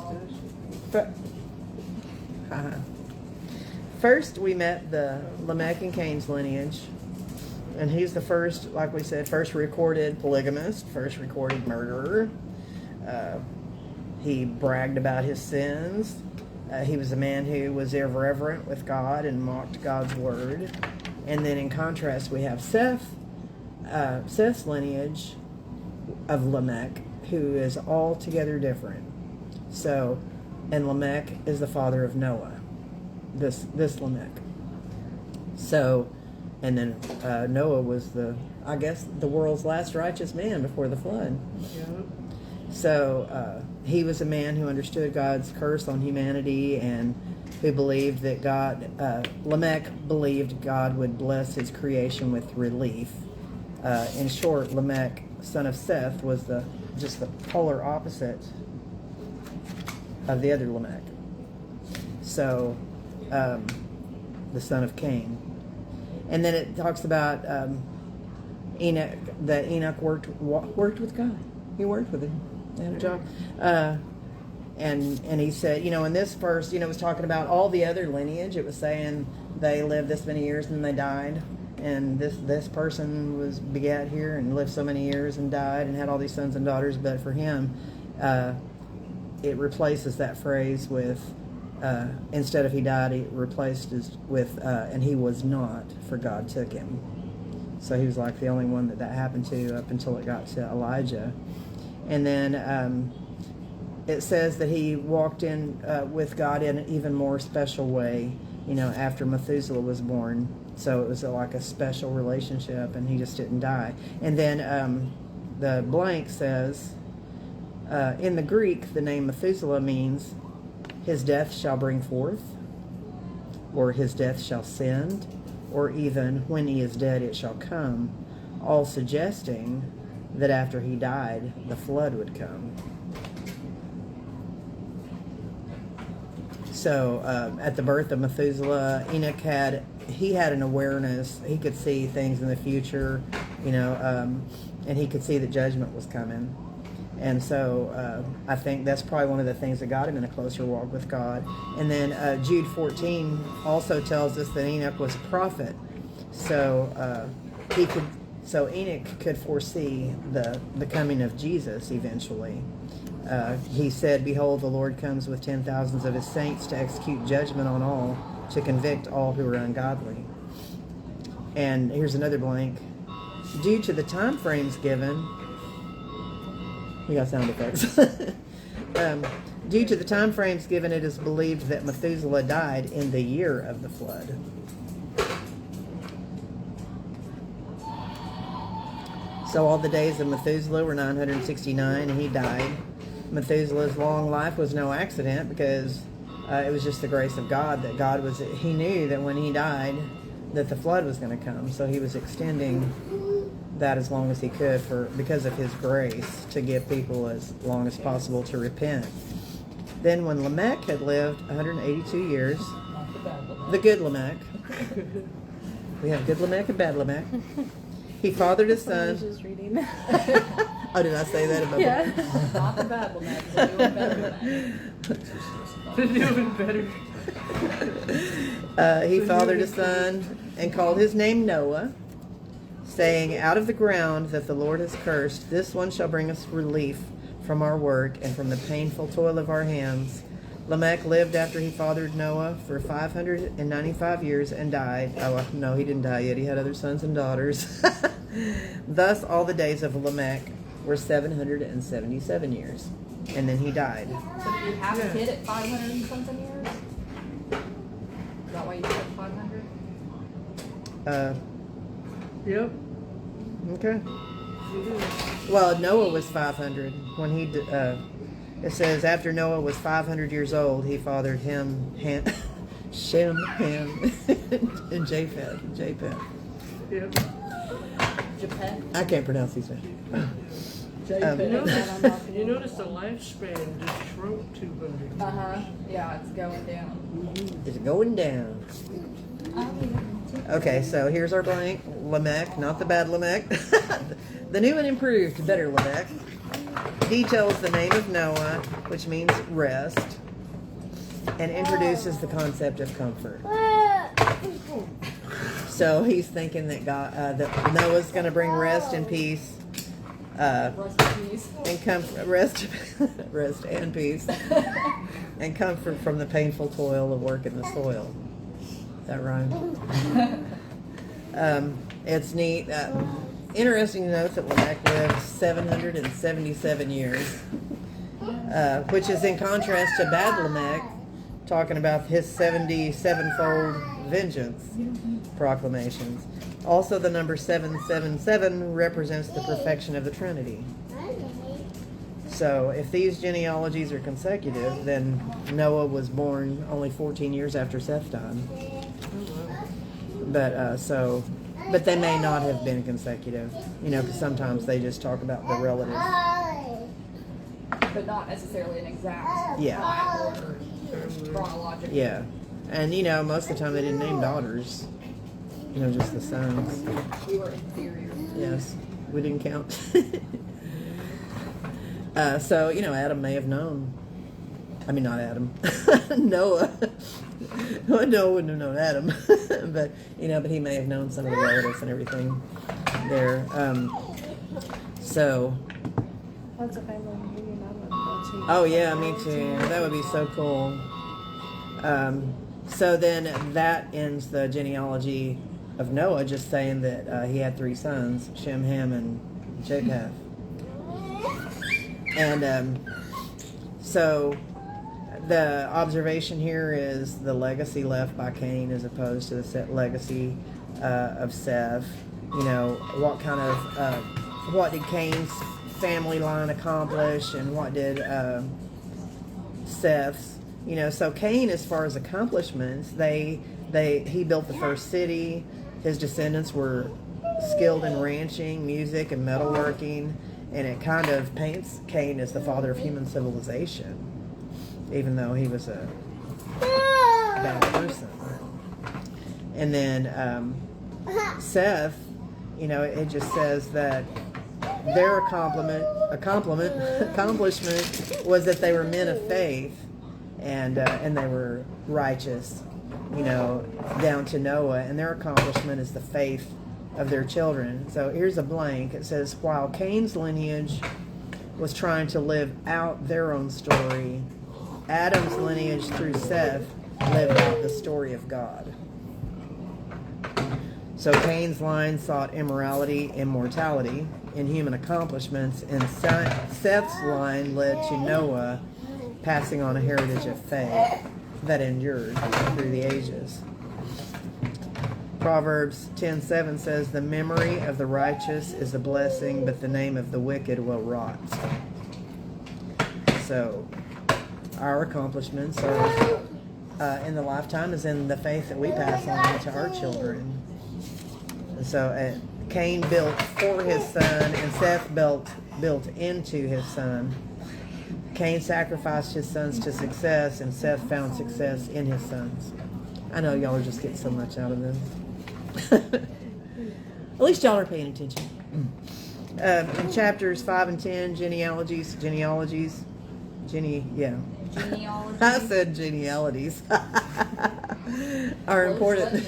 Mom. First, we met the Lamech and Cain's lineage, and he's the first, like we said, first recorded polygamist, first recorded murderer. He bragged about his sins. He was a man who was irreverent with God and mocked God's word. And then, in contrast, we have Seth, Seth's lineage of Lamech, who is altogether different. So, and Lamech is the father of Noah. This Lamech. So, and then Noah was I guess the world's last righteous man before the flood. Yeah. So he was a man who understood God's curse on humanity and who believed that Lamech believed God would bless his creation with relief. In short, Lamech, son of Seth, was just the polar opposite of the other Lamech. So, the son of Cain. And then it talks about Enoch, that Enoch worked with God. He worked with him. They had a job. And he said, in this verse, it was talking about all the other lineage. It was saying they lived this many years and then they died. And this person was begat here and lived so many years and died and had all these sons and daughters. But for him, it replaces that phrase with, instead of he died, it replaced it with, and he was not, for God took him. So he was like the only one that happened to up until it got to Elijah. And then it says that he walked in with God in an even more special way, after Methuselah was born. So it was like a special relationship, and he just didn't die. And then the blank says, in the Greek, the name Methuselah means his death shall bring forth, or his death shall send, or even when he is dead it shall come, all suggesting that after he died, the flood would come. So at the birth of Methuselah, Enoch had an awareness. He could see things in the future, and he could see that judgment was coming. And so I think that's probably one of the things that got him in a closer walk with God. And then Jude 14 also tells us that Enoch was a prophet. So Enoch could foresee the coming of Jesus eventually. He said, "Behold, the Lord comes with 10,000s of his saints to execute judgment on all, to convict all who are ungodly." And here's another blank. Due to the time frames given, we got sound effects. Due to the time frames given, it is believed that Methuselah died in the year of the flood. So all the days of Methuselah were 969, and he died. Methuselah's long life was no accident, because it was just the grace of God that he knew that when he died that the flood was going to come. So he was extending that as long as he could because of his grace, to give people as long as possible to repent. Then when Lamech had lived 182 years, the good Lamech, we have good Lamech and bad Lamech, he fathered a I son. was just reading. Oh, did I say that about Yeah. Not the bad one, Matt. We're doing better than They're doing better. He fathered a son and called his name Noah, saying, "Out of the ground that the Lord has cursed, this one shall bring us relief from our work and from the painful toil of our hands." Lamech lived after he fathered Noah for 595 years and died. Oh, no, he didn't die yet. He had other sons and daughters. Thus, all the days of Lamech were 777 years. And then he died. So did you have a kid at 500 and something years? Is that why you said 500? Yep. Okay. You do. Well, Noah was 500 when he. It says after Noah was 500 years old, he fathered Shem, Ham, and Japheth. Yep. Japan? I can't pronounce these names. You notice the lifespan just shrunk 200. Uh-huh. Yeah, it's going down. It's going down. Okay, so here's our blank. Lamech, not the bad Lamech. The new and improved, better Lamech. Details the name of Noah, which means rest, and introduces the concept of comfort. So he's thinking that that Noah's going to bring rest and peace, Rest in peace. and comfort, rest and peace, and comfort from the painful toil of work in the soil. Is that right? It's neat. Interesting to note that Lamech lived 777 years, which is in contrast to bad Lamech, talking about his 77-fold vengeance proclamations. Also, the number 777 represents the perfection of the Trinity. So, if these genealogies are consecutive, then Noah was born only 14 years after Seth died. But they may not have been consecutive, because sometimes they just talk about the relative. But not necessarily an exact Yeah. order chronologically. Yeah. And, most of the time they didn't name daughters, just the sons. We were inferior. Yes, we didn't count. So, Adam may have known. I mean, not Adam. Noah. Noah wouldn't have known Adam. but he may have known some of the relatives and everything there. So, That's a family reunion I would go too. Oh yeah, me too. That would be so cool. So then that ends the genealogy of Noah, just saying that he had 3 sons, Shem, Ham, and Japheth. And so the observation here is the legacy left by Cain as opposed to the legacy of Seth. You know, what did Cain's family line accomplish, and what did Seth's? You know, so Cain, as far as accomplishments, he built the first city. His descendants were skilled in ranching, music, and metalworking, and it kind of paints Cain as the father of human civilization, even though he was a bad person. And then Seth, you know, it just says that their accomplishment was that they were men of faith, and they were righteous, you know, down to Noah, and their accomplishment is the faith of their children. So here's a blank. It says, while Cain's lineage was trying to live out their own story, Adam's lineage through Seth lived out the story of God. So Cain's line sought immorality, immortality in human accomplishments, and Seth's line led to Noah passing on a heritage of faith that endured through the ages. Proverbs 10:7 says, the memory of the righteous is a blessing, but the name of the wicked will rot. So our accomplishments are in the lifetime is in the faith that we pass on to our children. And so Cain built for his son, and Seth built into his son. Cain sacrificed his sons to success, and Seth found success in his sons. I know y'all are just getting so much out of this. At least y'all are paying attention. In chapters 5 and 10, genealogies. Genealogy. I said genealogies. Are important.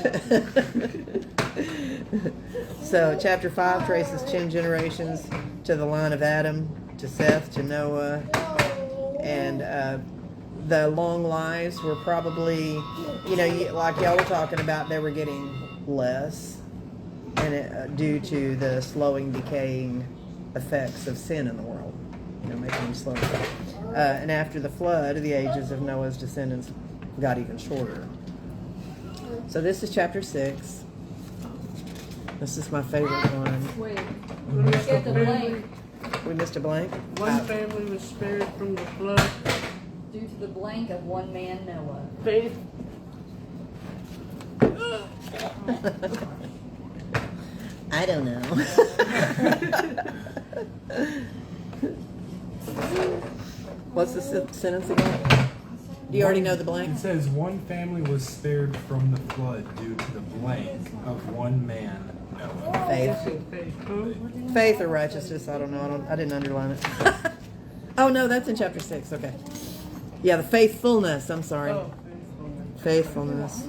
So chapter 5 traces 10 generations to the line of Adam, to Seth, to Noah, and the long lives were probably, you know, like y'all were talking about, they were getting less, and due to the slowing, decaying effects of sin in the world, you know, making them slower. And after the flood, the ages of Noah's descendants got even shorter. So this is chapter 6. This is my favorite one. Wait, We missed get the a blank. We missed a blank? One family was spared from the flood. Due to the blank of one man, Noah. Faith. I don't know. What's the sentence again? Do you already know the blank? It says one family was spared from the flood due to the blank of one man, Noah. Faith. Faith. Who? Faith or righteousness, I don't know. I didn't underline it. Oh, no, that's in chapter 6. Okay. Yeah, the faithfulness. I'm sorry. Oh, Faithfulness.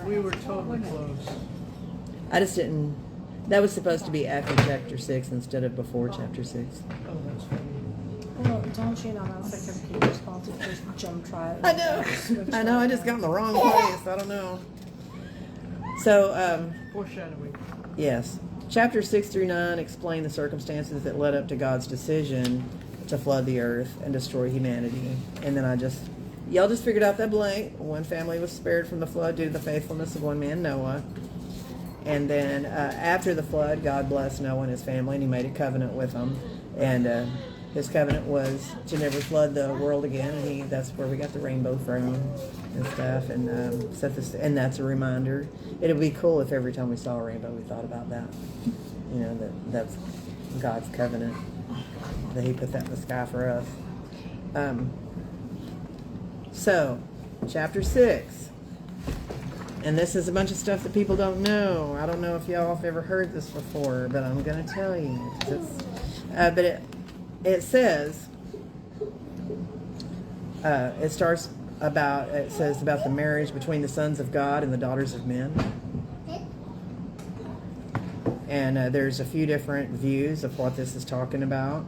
we were totally close. I just didn't. That was supposed to be after chapter 6 instead of before chapter 6. Oh, that's funny. Well, don't you know that's the computer's fault to just jump try it? I know. I know. I just got in the wrong place. I don't know. So, Foreshadowing. yes. Chapter 6 through 9 explain the circumstances that led up to God's decision to flood the earth and destroy humanity. And then y'all just figured out that blank. One family was spared from the flood due to the faithfulness of one man, Noah. And then after the flood, God blessed Noah and his family, and he made a covenant with them. And his covenant was to never flood the world again. And that's where we got the rainbow from and stuff. And and that's a reminder. It would be cool if every time we saw a rainbow, we thought about that. You know, that's God's covenant, that he put that in the sky for us. So, chapter 6. And this is a bunch of stuff that people don't know. I don't know if y'all have ever heard this before, but I'm going to tell you. But it says, it says about the marriage between the sons of God and the daughters of men. And there's a few different views of what this is talking about.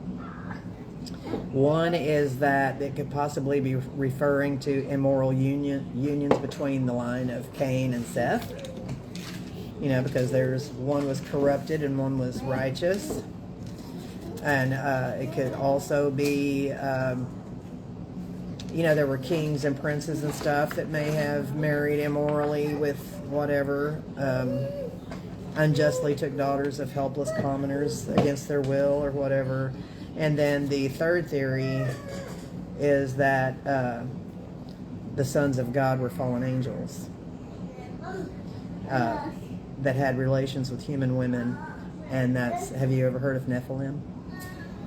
One is that it could possibly be referring to immoral unions between the line of Cain and Seth. You know, because one was corrupted and one was righteous. And it could also be, you know, there were kings and princes and stuff that may have married immorally with whatever, unjustly took daughters of helpless commoners against their will or whatever. And then the third theory is that the sons of God were fallen angels that had relations with human women. And have you ever heard of Nephilim?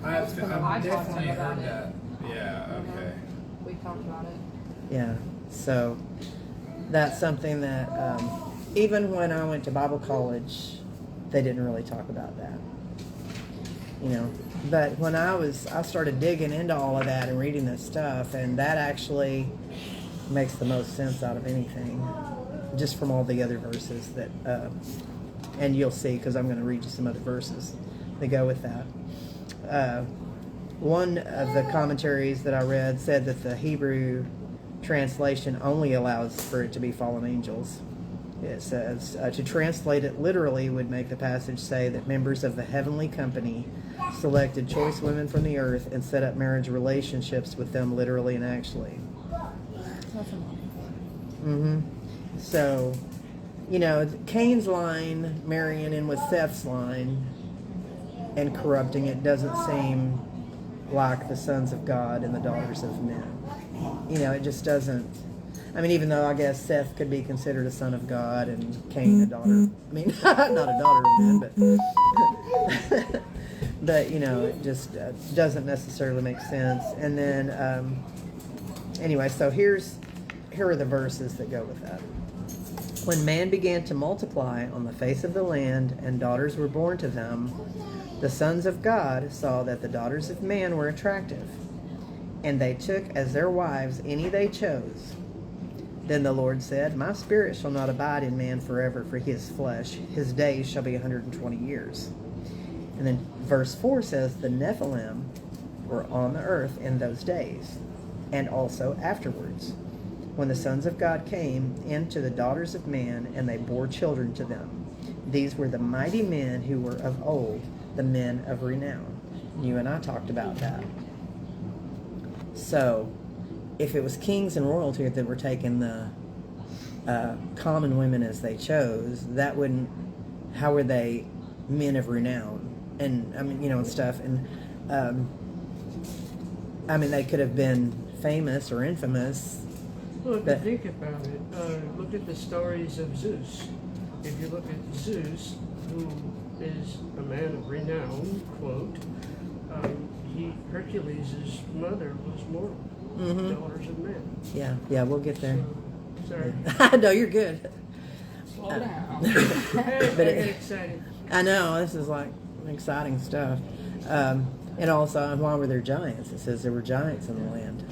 I've I talked to definitely him about heard it. that. Yeah, okay. We talked about it. Yeah, so that's something that even when I went to Bible college, they didn't really talk about that. You know, but when I started digging into all of that and reading this stuff, and that actually makes the most sense out of anything, just from all the other verses that, and you'll see, because I'm going to read you some other verses that go with that. One of the commentaries that I read said that the Hebrew translation only allows for it to be fallen angels. It says, to translate it literally would make the passage say that members of the heavenly company selected choice women from the earth and set up marriage relationships with them literally and actually. Mm-hmm. So, you know, Cain's line marrying in with Seth's line and corrupting it doesn't seem like the sons of God and the daughters of men. You know, it just doesn't. I mean, even though I guess Seth could be considered a son of God and Cain a daughter. I mean, not a daughter of men, but but you know, it just doesn't necessarily make sense. And then anyway, so here are the verses that go with that. When man began to multiply on the face of the land and daughters were born to them, the sons of God saw that the daughters of man were attractive, and they took as their wives any they chose. Then the Lord said, my spirit shall not abide in man forever, for he is flesh. His days shall be 120 years. And then verse 4 says, the Nephilim were on the earth in those days, and also afterwards, when the sons of God came into the daughters of man, and they bore children to them. These were the mighty men who were of old, the men of renown. You and I talked about that. So, if it was kings and royalty that were taking the common women as they chose, that wouldn't. How were they men of renown? And I mean, you know, and stuff. And I mean, they could have been famous or infamous. Well, if you think about it, look at the stories of Zeus. If you look at Zeus, who is a man of renown, quote, Hercules' mother was mortal, daughters of men. Yeah, we'll get there. So, sorry. No, you're good. Slow down. But I get excited. I know, this is like exciting stuff. And also, why were there giants? It says there were giants in the land.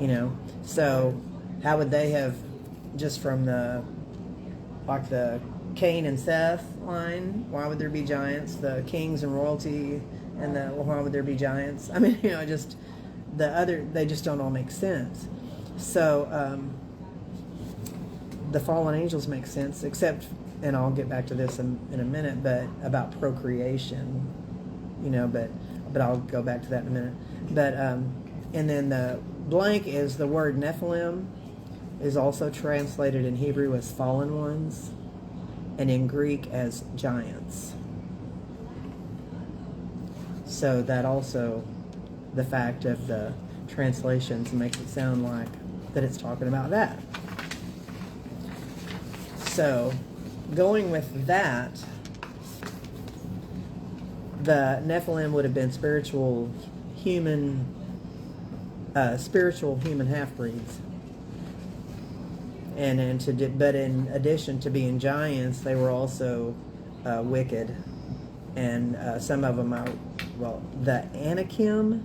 You know, so how would they have, just from the Cain and Seth line, why would there be giants? The kings and royalty, and why would there be giants? I mean, you know, just they just don't all make sense. So the fallen angels make sense, except, and I'll get back to this in a minute, but about procreation, you know, but I'll go back to that in a minute. But and then the blank is the word Nephilim is also translated in Hebrew as fallen ones, and in Greek as giants. So that also, the fact of the translations makes it sound like that it's talking about that. So, going with that, the Nephilim would have been spiritual human half-breeds. But in addition to being giants, they were also wicked, and some of them the Anakim,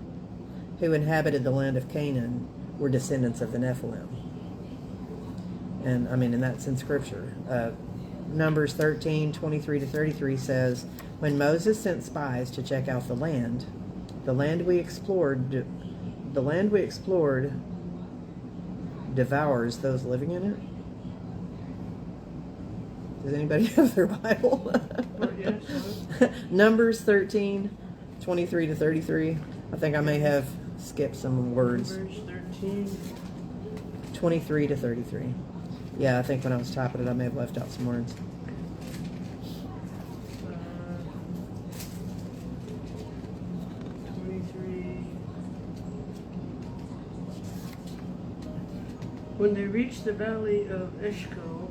who inhabited the land of Canaan, were descendants of the Nephilim. And I mean, and that's in Scripture. Numbers 13:23-33 says, when Moses sent spies to check out the land we explored the land we explored devours those living in it. Does anybody have their Bible? What, yes, what? Numbers 13, 23 to 33. I think I may have skipped some words. Numbers 13. 23 to 33. Yeah, I think when I was typing it, I may have left out some words. 23. When they reached the valley of Eshcol,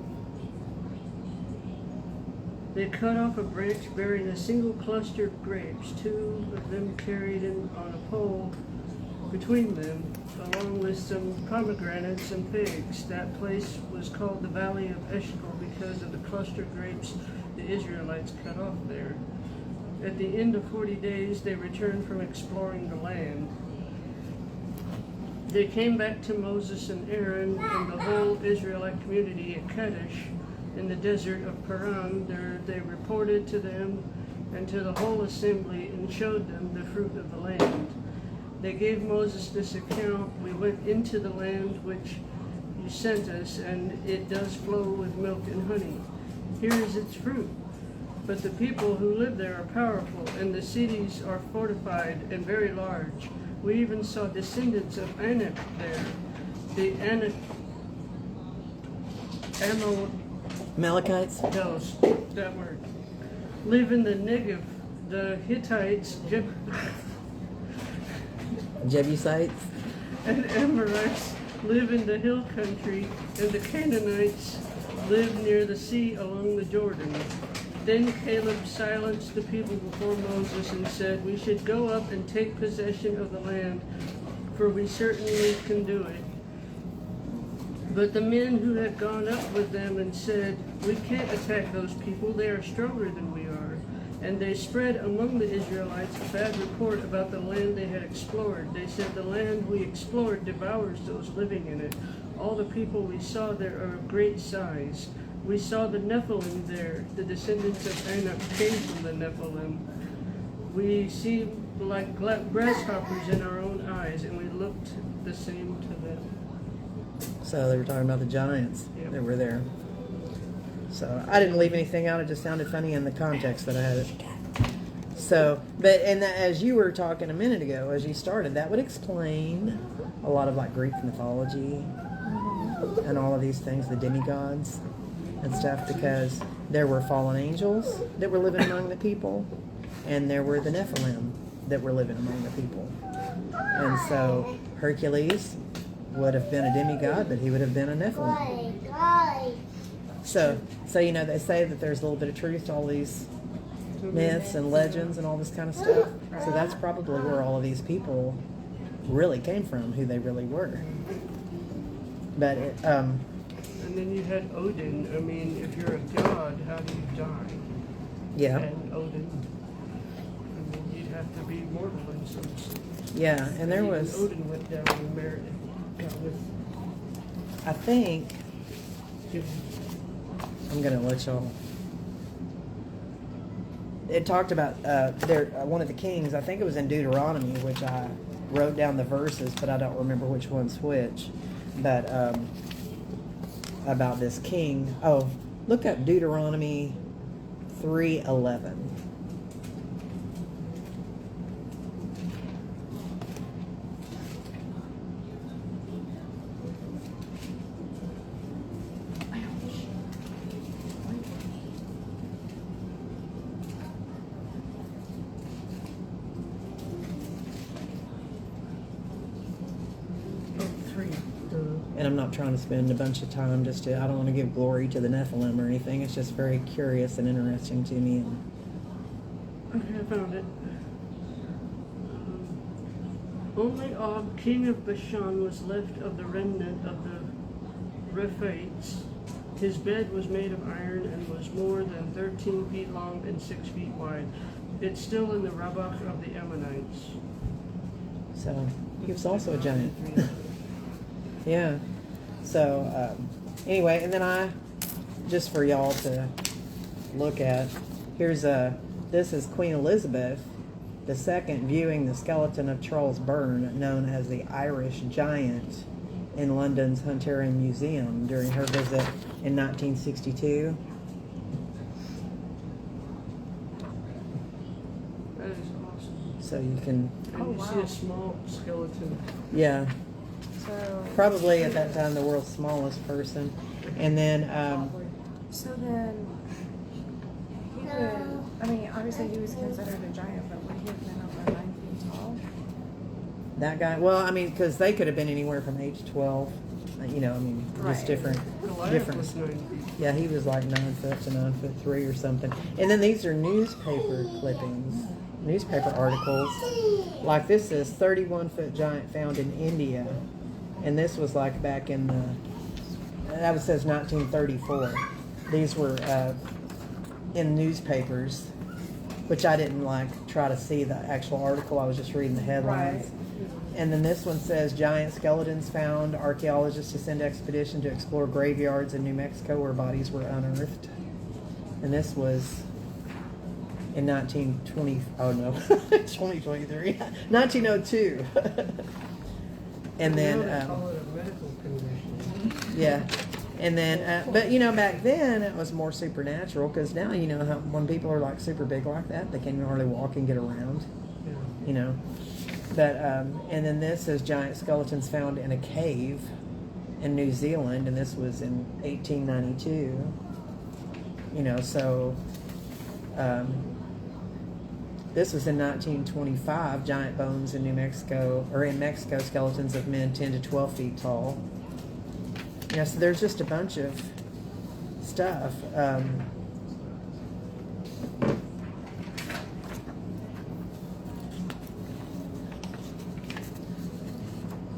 they cut off a branch bearing a single cluster of grapes, 2 of them carried on a pole between them, along with some pomegranates and figs. That place was called the Valley of Eshcol because of the cluster of grapes the Israelites cut off there. At the end of 40 days, they returned from exploring the land. They came back to Moses and Aaron and the whole Israelite community at Kadesh in the desert of Paran. There they reported to them and to the whole assembly and showed them the fruit of the land. They gave Moses this account: we went into the land which you sent us, and it does flow with milk and honey. Here is its fruit. But the people who live there are powerful, and the cities are fortified and very large. We even saw descendants of Anak there. The Amalekites? those, that word, live in the Negev. The Hittites, Jebusites? and Amorites live in the hill country, and the Canaanites live near the sea along the Jordan. Then Caleb silenced the people before Moses and said, we should go up and take possession of the land, for we certainly can do it. But the men who had gone up with them and said, we can't attack those people, they are stronger than we are. And they spread among the Israelites a bad report about the land they had explored. They said, the land we explored devours those living in it. All the people we saw there are of great size. We saw the Nephilim there. The descendants of Anak came from the Nephilim. We seemed like grasshoppers in our own eyes, and we looked the same to them. So they were talking about the giants Yep. that were there. So I didn't leave anything out. It just sounded funny in the context that I had it. So, but and that, as you were talking a minute ago, as you started, that would explain a lot of like Greek mythology and all of these things, the demigods and stuff, because there were fallen angels that were living among the people, and there were the Nephilim that were living among the people. And so Hercules would have been a demigod, but he would have been a Nephilim. So you know, they say that there's a little bit of truth to all these myths and legends and all this kind of stuff. So that's probably where all of these people really came from, who they really were. But And then you had Odin. I mean, if you're a god, how do you die? yeah, And Odin, I mean, you'd have to be mortal in some sense. yeah, and there even was, Odin went down and married with. I think, I'm gonna let y'all. It talked about one of the kings. I think it was in Deuteronomy, which I wrote down the verses, but I don't remember which one's which. But about this king. Oh, look up Deuteronomy 3:11. And I'm not trying to spend a bunch of time I don't want to give glory to the Nephilim or anything. It's just very curious and interesting to me. Okay, I found it. Only Og, king of Bashan, was left of the remnant of the Rephaites. His bed was made of iron and was more than 13 feet long and 6 feet wide. It's still in the Rabbah of the Ammonites. So he was also a giant. Yeah. So anyway, and then just for y'all to look at, this is Queen Elizabeth II viewing the skeleton of Charles Byrne, known as the Irish Giant, in London's Hunterian Museum during her visit in 1962. That is awesome. So you can, And Oh, you see wow. a small skeleton. yeah, So probably at that time the world's smallest person. And then, So then, he would, I mean, obviously he was considered a giant, but would he have been over 9 feet tall? that guy, well, I mean, because they could have been anywhere from 8 to 12. You know, I mean, just Right. different. Goliath was 9 feet. Yeah, he was like 9 foot to 9'3" or something. And then these are newspaper clippings, newspaper articles. Like this says 31-foot giant found in India. And this was like back in that says 1934. These were in newspapers, which I didn't like try to see the actual article. I was just reading the headlines. Right. And then this one says giant skeletons found. Archaeologists to send expedition to explore graveyards in New Mexico where bodies were unearthed. And this was in 1920. Oh no, 2023, 1902. And Now then they call it a medical condition. yeah, and then but you know back then it was more supernatural because now you know how when people are like super big like that they can't even hardly walk and get around. Yeah. You know. But and then this is giant skeletons found in a cave in New Zealand, and this was in 1892. You know, so this was in 1925. Giant bones in New Mexico, or in Mexico, skeletons of men 10 to 12 feet tall. You know, so there's just a bunch of stuff.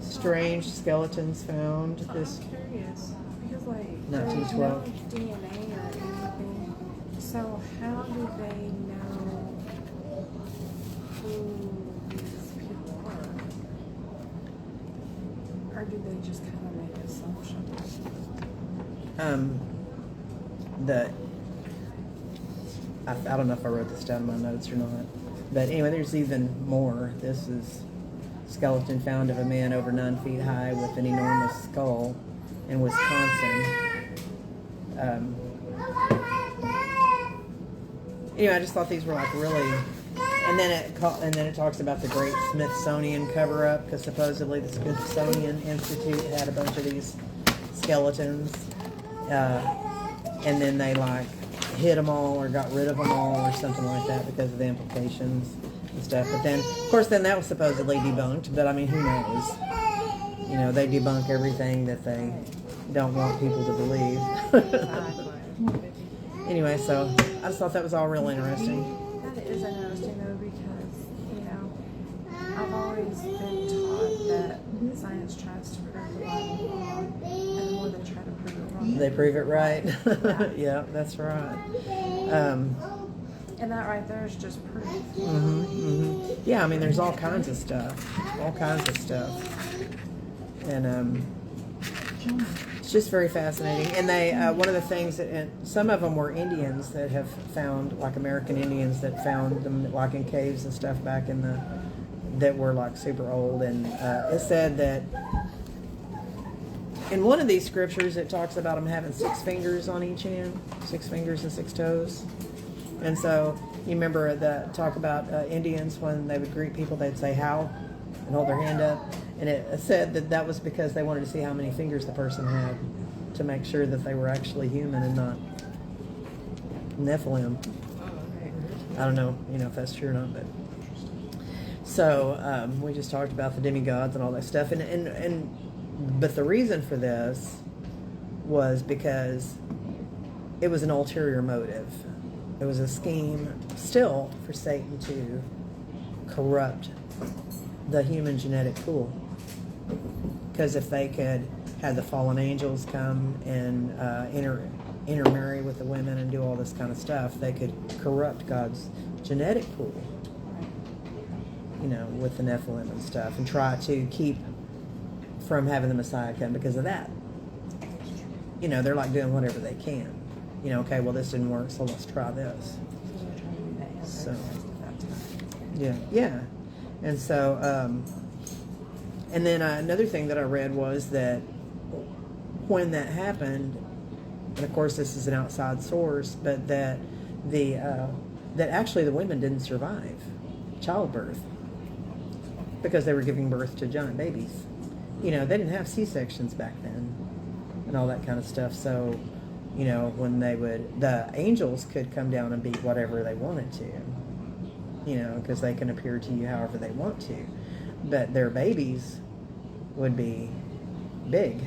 Strange skeletons found. This I'm curious, because like, Not there's too no well. DNA or anything, so how do they know who these people are? Or do they just kind of make assumptions? I don't know if I wrote this down in my notes or not, but anyway, there's even more. This is skeleton found of a man over 9 feet high with an enormous skull in Wisconsin. Anyway, I just thought these were like really. And then it talks about the Great Smithsonian cover-up because supposedly the Smithsonian Institute had a bunch of these skeletons, and then they like hid them all or got rid of them all or something like that because of the implications and stuff. But then, of course, then that was supposedly debunked. But I mean, who knows? You know, they debunk everything that they don't want people to believe. Anyway, so I just thought that was all real interesting. That is interesting though, because, you know, I've always been taught that science tries to prove the Bible wrong, and the more they try to prove it wrong, They prove it right. Yeah. Yeah, that's right. and that right there is just proof. Yeah, I mean, there's all kinds of stuff. All kinds of stuff. And it's just very fascinating. And they, one of the things that, and some of them were Indians that have found, like American Indians that found them like in caves and stuff back in that were like super old. And it said that in one of these scriptures it talks about them having 6 fingers on each hand, 6 fingers and 6 toes. And so you remember that talk about Indians when they would greet people, they'd say how and hold their hand up. And it said that was because they wanted to see how many fingers the person had to make sure that they were actually human and not Nephilim. I don't know, if that's true or not, but so we just talked about the demigods and all that stuff, but the reason for this was because it was an ulterior motive. It was a scheme still for Satan to corrupt the human genetic pool. Because if they could have the fallen angels come and intermarry with the women and do all this kind of stuff, they could corrupt God's genetic pool, with the Nephilim and stuff, and try to keep from having the Messiah come because of that. They're like doing whatever they can. Okay, well, this didn't work, so let's try this. So, Yeah. And so, and then another thing that I read was that when that happened, and of course this is an outside source, but that that actually the women didn't survive childbirth because they were giving birth to giant babies. You know, they didn't have C-sections back then and all that kind of stuff. So, you know, when the angels could come down and be whatever they wanted to, you know, because they can appear to you however they want to. But their babies would be big,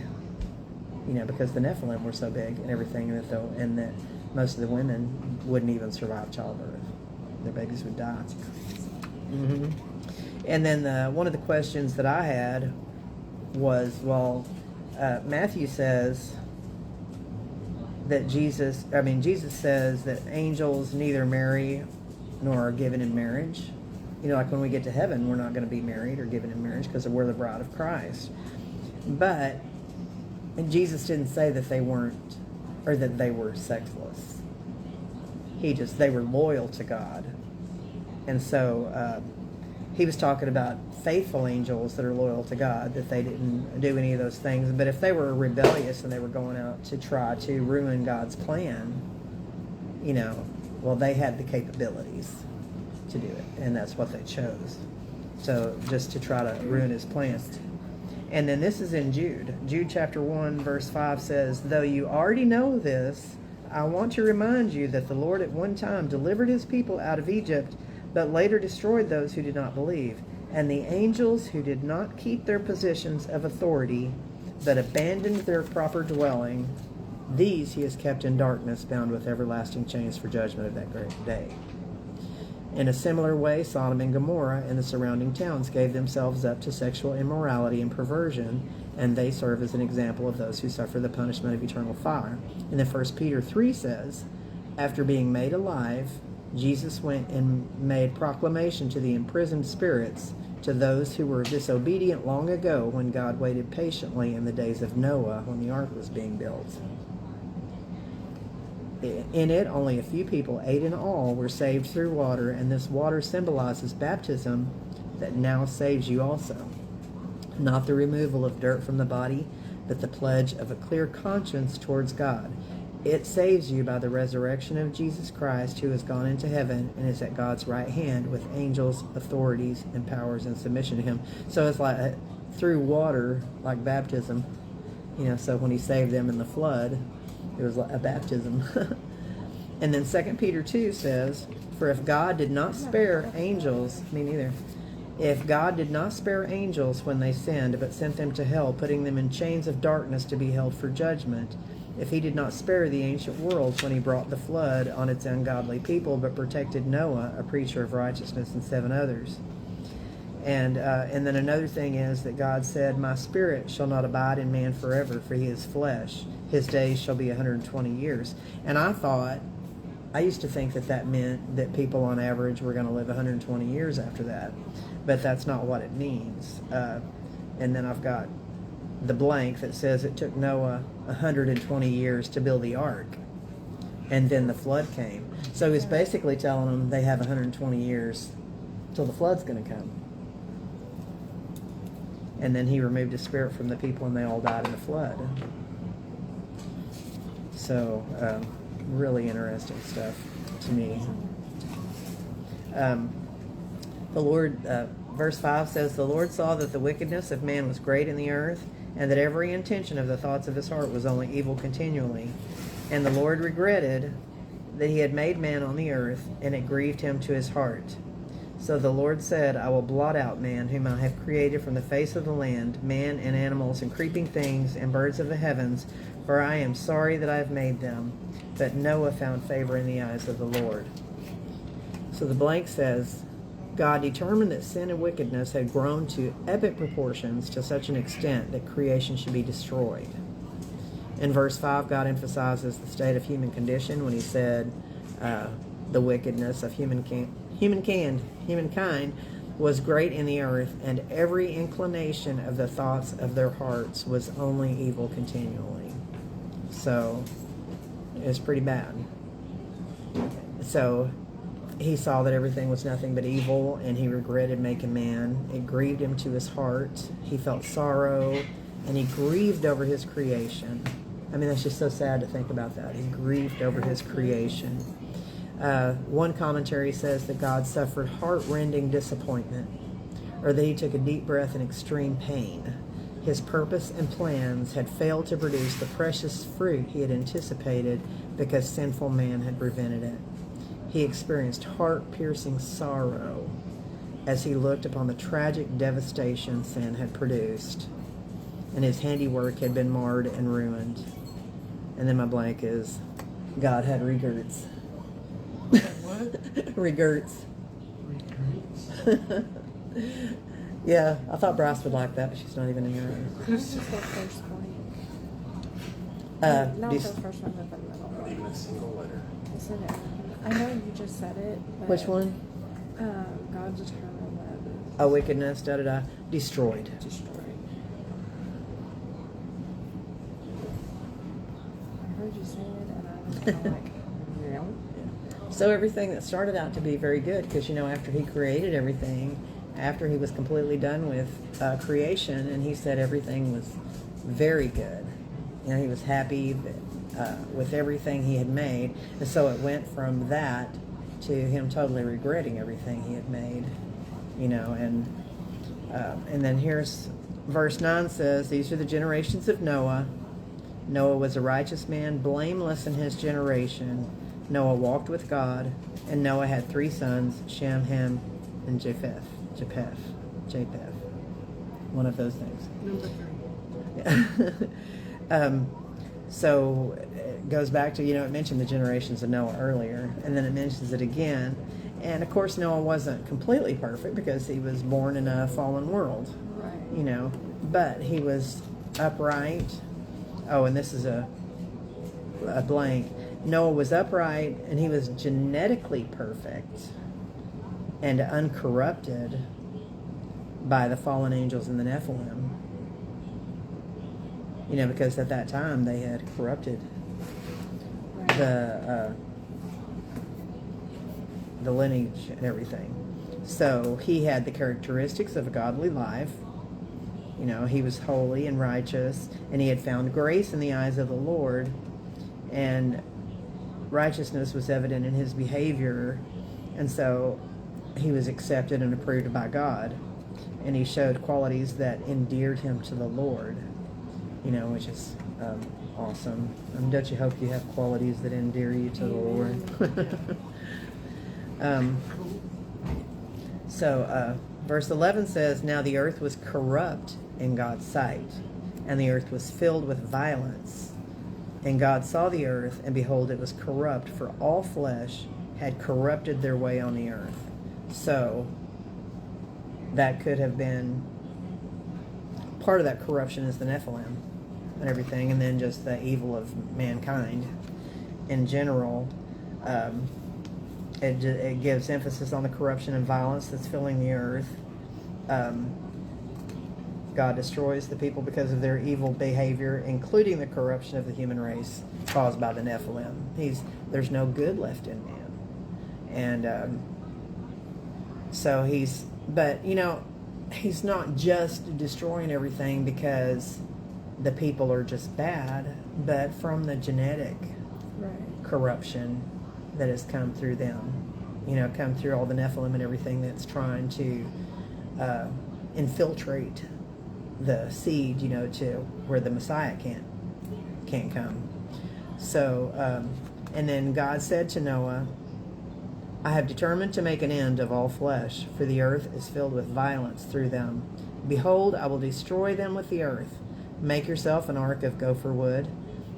you know, because the Nephilim were so big and everything, and that most of the women wouldn't even survive childbirth. Their babies would die. Mm-hmm. And then one of the questions that I had was, well, Matthew says that Jesus says that angels neither marry nor are given in marriage. You know, like when we get to heaven, we're not going to be married or given in marriage because we're the bride of Christ. But Jesus didn't say that they weren't, or that they were sexless. They were loyal to God. And so he was talking about faithful angels that are loyal to God, that they didn't do any of those things. But if they were rebellious and they were going out to try to ruin God's plan, you know, well, they had the capabilities to do it, and that's what they chose. So just to try to ruin his plans. And then this is in Jude. Jude chapter 1 verse 5 says, though you already know this, I want to remind you that the Lord at one time delivered his people out of Egypt, but later destroyed those who did not believe. And the angels who did not keep their positions of authority, but abandoned their proper dwelling, these he has kept in darkness, bound with everlasting chains for judgment of that great day. In a similar way, Sodom and Gomorrah and the surrounding towns gave themselves up to sexual immorality and perversion, and they serve as an example of those who suffer the punishment of eternal fire. And then 1 Peter 3 says, after being made alive, Jesus went and made proclamation to the imprisoned spirits, to those who were disobedient long ago when God waited patiently in the days of Noah when the ark was being built. In it, only a few people, 8 in all, were saved through water, and this water symbolizes baptism that now saves you also. Not the removal of dirt from the body, but the pledge of a clear conscience towards God. It saves you by the resurrection of Jesus Christ, who has gone into heaven and is at God's right hand with angels, authorities, and powers in submission to him. So it's like through water, like baptism. You know, so when he saved them in the flood, it was like a baptism. And then 2 Peter 2 says, for if God did not spare angels, me neither, if God did not spare angels when they sinned, but sent them to hell, putting them in chains of darkness to be held for judgment, if he did not spare the ancient worlds when he brought the flood on its ungodly people, but protected Noah, a preacher of righteousness, and 7 others. And then another thing is that God said, my spirit shall not abide in man forever, for he is flesh. His days shall be 120 years. And I used to think that meant that people on average were going to live 120 years after that. But that's not what it means. And then I've got the blank that says it took Noah 120 years to build the ark. And then the flood came. So he's basically telling them they have 120 years till the flood's going to come. And then he removed his spirit from the people and they all died in the flood. So, really interesting stuff to me. The Lord, verse 5 says, the Lord saw that the wickedness of man was great in the earth, and that every intention of the thoughts of his heart was only evil continually. And the Lord regretted that he had made man on the earth, and it grieved him to his heart. So the Lord said, I will blot out man, whom I have created from the face of the land, man and animals and creeping things and birds of the heavens, for I am sorry that I have made them. But Noah found favor in the eyes of the Lord. So the blank says, God determined that sin and wickedness had grown to epic proportions to such an extent that creation should be destroyed. In verse 5, God emphasizes the state of human condition when he said the wickedness of humankind was great in the earth, and every inclination of the thoughts of their hearts was only evil continually. So it's pretty bad. So he saw that everything was nothing but evil, and he regretted making man. It grieved him to his heart. He felt sorrow, and he grieved over his creation. I mean, that's just so sad to think about that. He grieved over his creation. One commentary says that God suffered heart-rending disappointment, or that he took a deep breath in extreme pain. His purpose and plans had failed to produce the precious fruit he had anticipated because sinful man had prevented it. He experienced heart-piercing sorrow as he looked upon the tragic devastation sin had produced, and his handiwork had been marred and ruined. And then my blank is, God had regrets. What? Regrets. Regrets? Yeah, I thought Bryce would like that, but she's not even in here. What was the first one? Not the first one, but the middle one. Even a single letter. Isn't it? I know you just said it. But, Which one? God determined that Oh, wickedness, da-da-da. Destroyed. it's destroyed. I heard you say it, and I was kind of like, yeah. So everything that started out to be very good, because, you know, after he created everything, after he was completely done with creation, and he said everything was very good. You know, he was happy with everything he had made. And so it went from that to him totally regretting everything he had made. You know, and then here's verse 9 says, these are the generations of Noah. Noah was a righteous man, blameless in his generation. Noah walked with God, and Noah had 3 sons, Shem, Ham, and Japheth. One of those things. Number 3. Yeah. So it goes back to, you know, it mentioned the generations of Noah earlier, and then it mentions it again. And of course, Noah wasn't completely perfect because he was born in a fallen world, Right. you know, but he was upright. Oh, and this is a blank. Noah was upright, and he was genetically perfect and uncorrupted by the fallen angels and the Nephilim. You know, because at that time they had corrupted Right. the lineage and everything. So he had the characteristics of a godly life. You know, he was holy and righteous, and he had found grace in the eyes of the Lord, and righteousness was evident in his behavior, and so he was accepted and approved by God, and he showed qualities that endeared him to the Lord, you know, which is awesome. Don't you hope you have qualities that endear you to the Lord? So verse 11 says, now the earth was corrupt in God's sight, and the earth was filled with violence. And God saw the earth, and behold, it was corrupt, for all flesh had corrupted their way on the earth. So that could have been part of that corruption is the Nephilim and everything, and then just the evil of mankind in general. It gives emphasis on the corruption and violence that's filling the earth. God destroys the people because of their evil behavior, including the corruption of the human race caused by the Nephilim. There's no good left in man. And so but you know, he's not just destroying everything because the people are just bad, but from the genetic Right. corruption that has come through them. You know, come through all the Nephilim and everything that's trying to infiltrate the seed, you know, to where the Messiah can't come. So, and then God said to Noah, I have determined to make an end of all flesh, for the earth is filled with violence through them. Behold, I will destroy them with the earth. Make yourself an ark of gopher wood.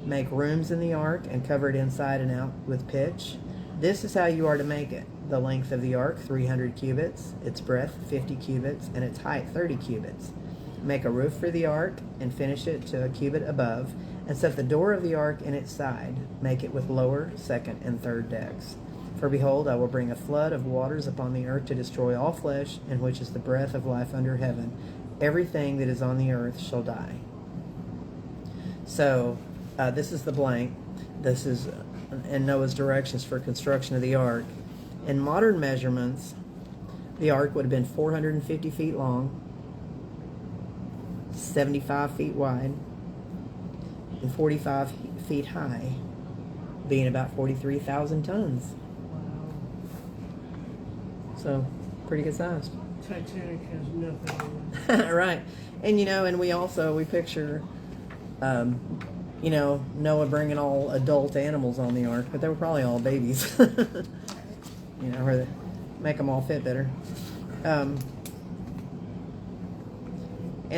Make rooms in the ark and cover it inside and out with pitch. This is how you are to make it. The length of the ark, 300 cubits, its breadth, 50 cubits, and its height, 30 cubits. Make a roof for the ark and finish it to a cubit above, and set the door of the ark in its side. Make it with lower, second, and third decks. For behold, I will bring a flood of waters upon the earth to destroy all flesh, in which is the breath of life under heaven. Everything that is on the earth shall die. So, this is the blank. This is in Noah's directions for construction of the ark. In modern measurements, the ark would have been 450 feet long, 75 feet wide, and 45 feet high, being about 43,000 tons. Wow. So, pretty good sized. Titanic has nothing on it. Right. And, and we picture, Noah bringing all adult animals on the ark, but they were probably all babies. Or they make them all fit better. And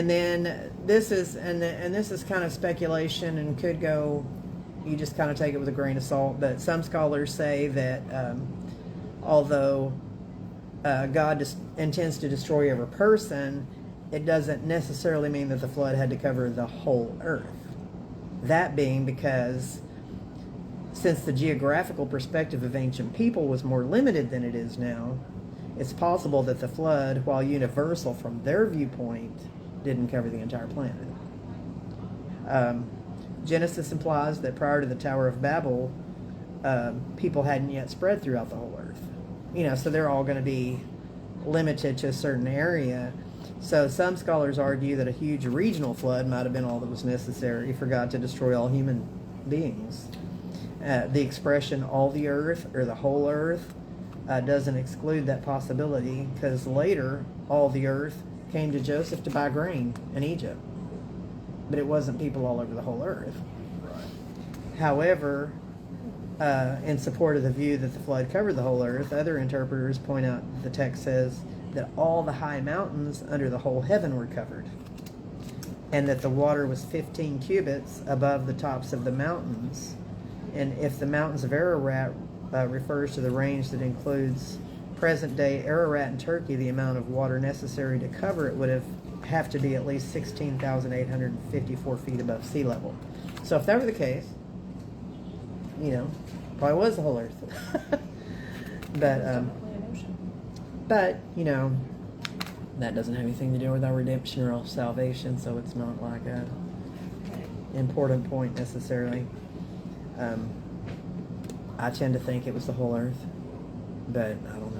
then this is kind of speculation and could go, you just kind of take it with a grain of salt, but some scholars say that although God intends to destroy every person, it doesn't necessarily mean that the flood had to cover the whole earth. That being because since the geographical perspective of ancient people was more limited than it is now, it's possible that the flood, while universal from their viewpoint, didn't cover the entire planet. Genesis implies that prior to the Tower of Babel, people hadn't yet spread throughout the whole earth. So they're all going to be limited to a certain area. So some scholars argue that a huge regional flood might have been all that was necessary for God to destroy all human beings. The expression all the earth or the whole earth doesn't exclude that possibility, because later all the earth came to Joseph to buy grain in Egypt. But it wasn't people all over the whole earth. However, in support of the view that the flood covered the whole earth, other interpreters point out the text says that all the high mountains under the whole heaven were covered, and that the water was 15 cubits above the tops of the mountains. And if the mountains of Ararat refers to the range that includes present-day Ararat in Turkey, the amount of water necessary to cover it would have to be at least 16,854 feet above sea level. So if that were the case, probably was the whole earth. But that doesn't have anything to do with our redemption or our salvation, so it's not like a important point necessarily. I tend to think it was the whole earth, but I don't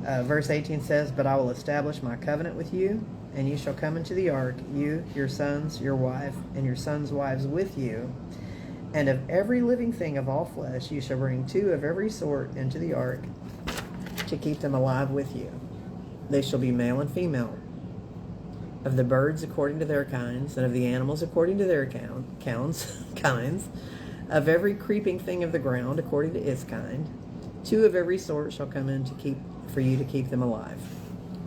know. Verse 18 says, "But I will establish my covenant with you, and you shall come into the ark, you, your sons, your wife, and your sons' wives with you. And of every living thing of all flesh you shall bring 2 of every sort into the ark to keep them alive with you. They shall be male and female. Of the birds according to their kinds, and of the animals according to their kinds, of every creeping thing of the ground according to its kind, 2 of every sort shall come in for you to keep them alive.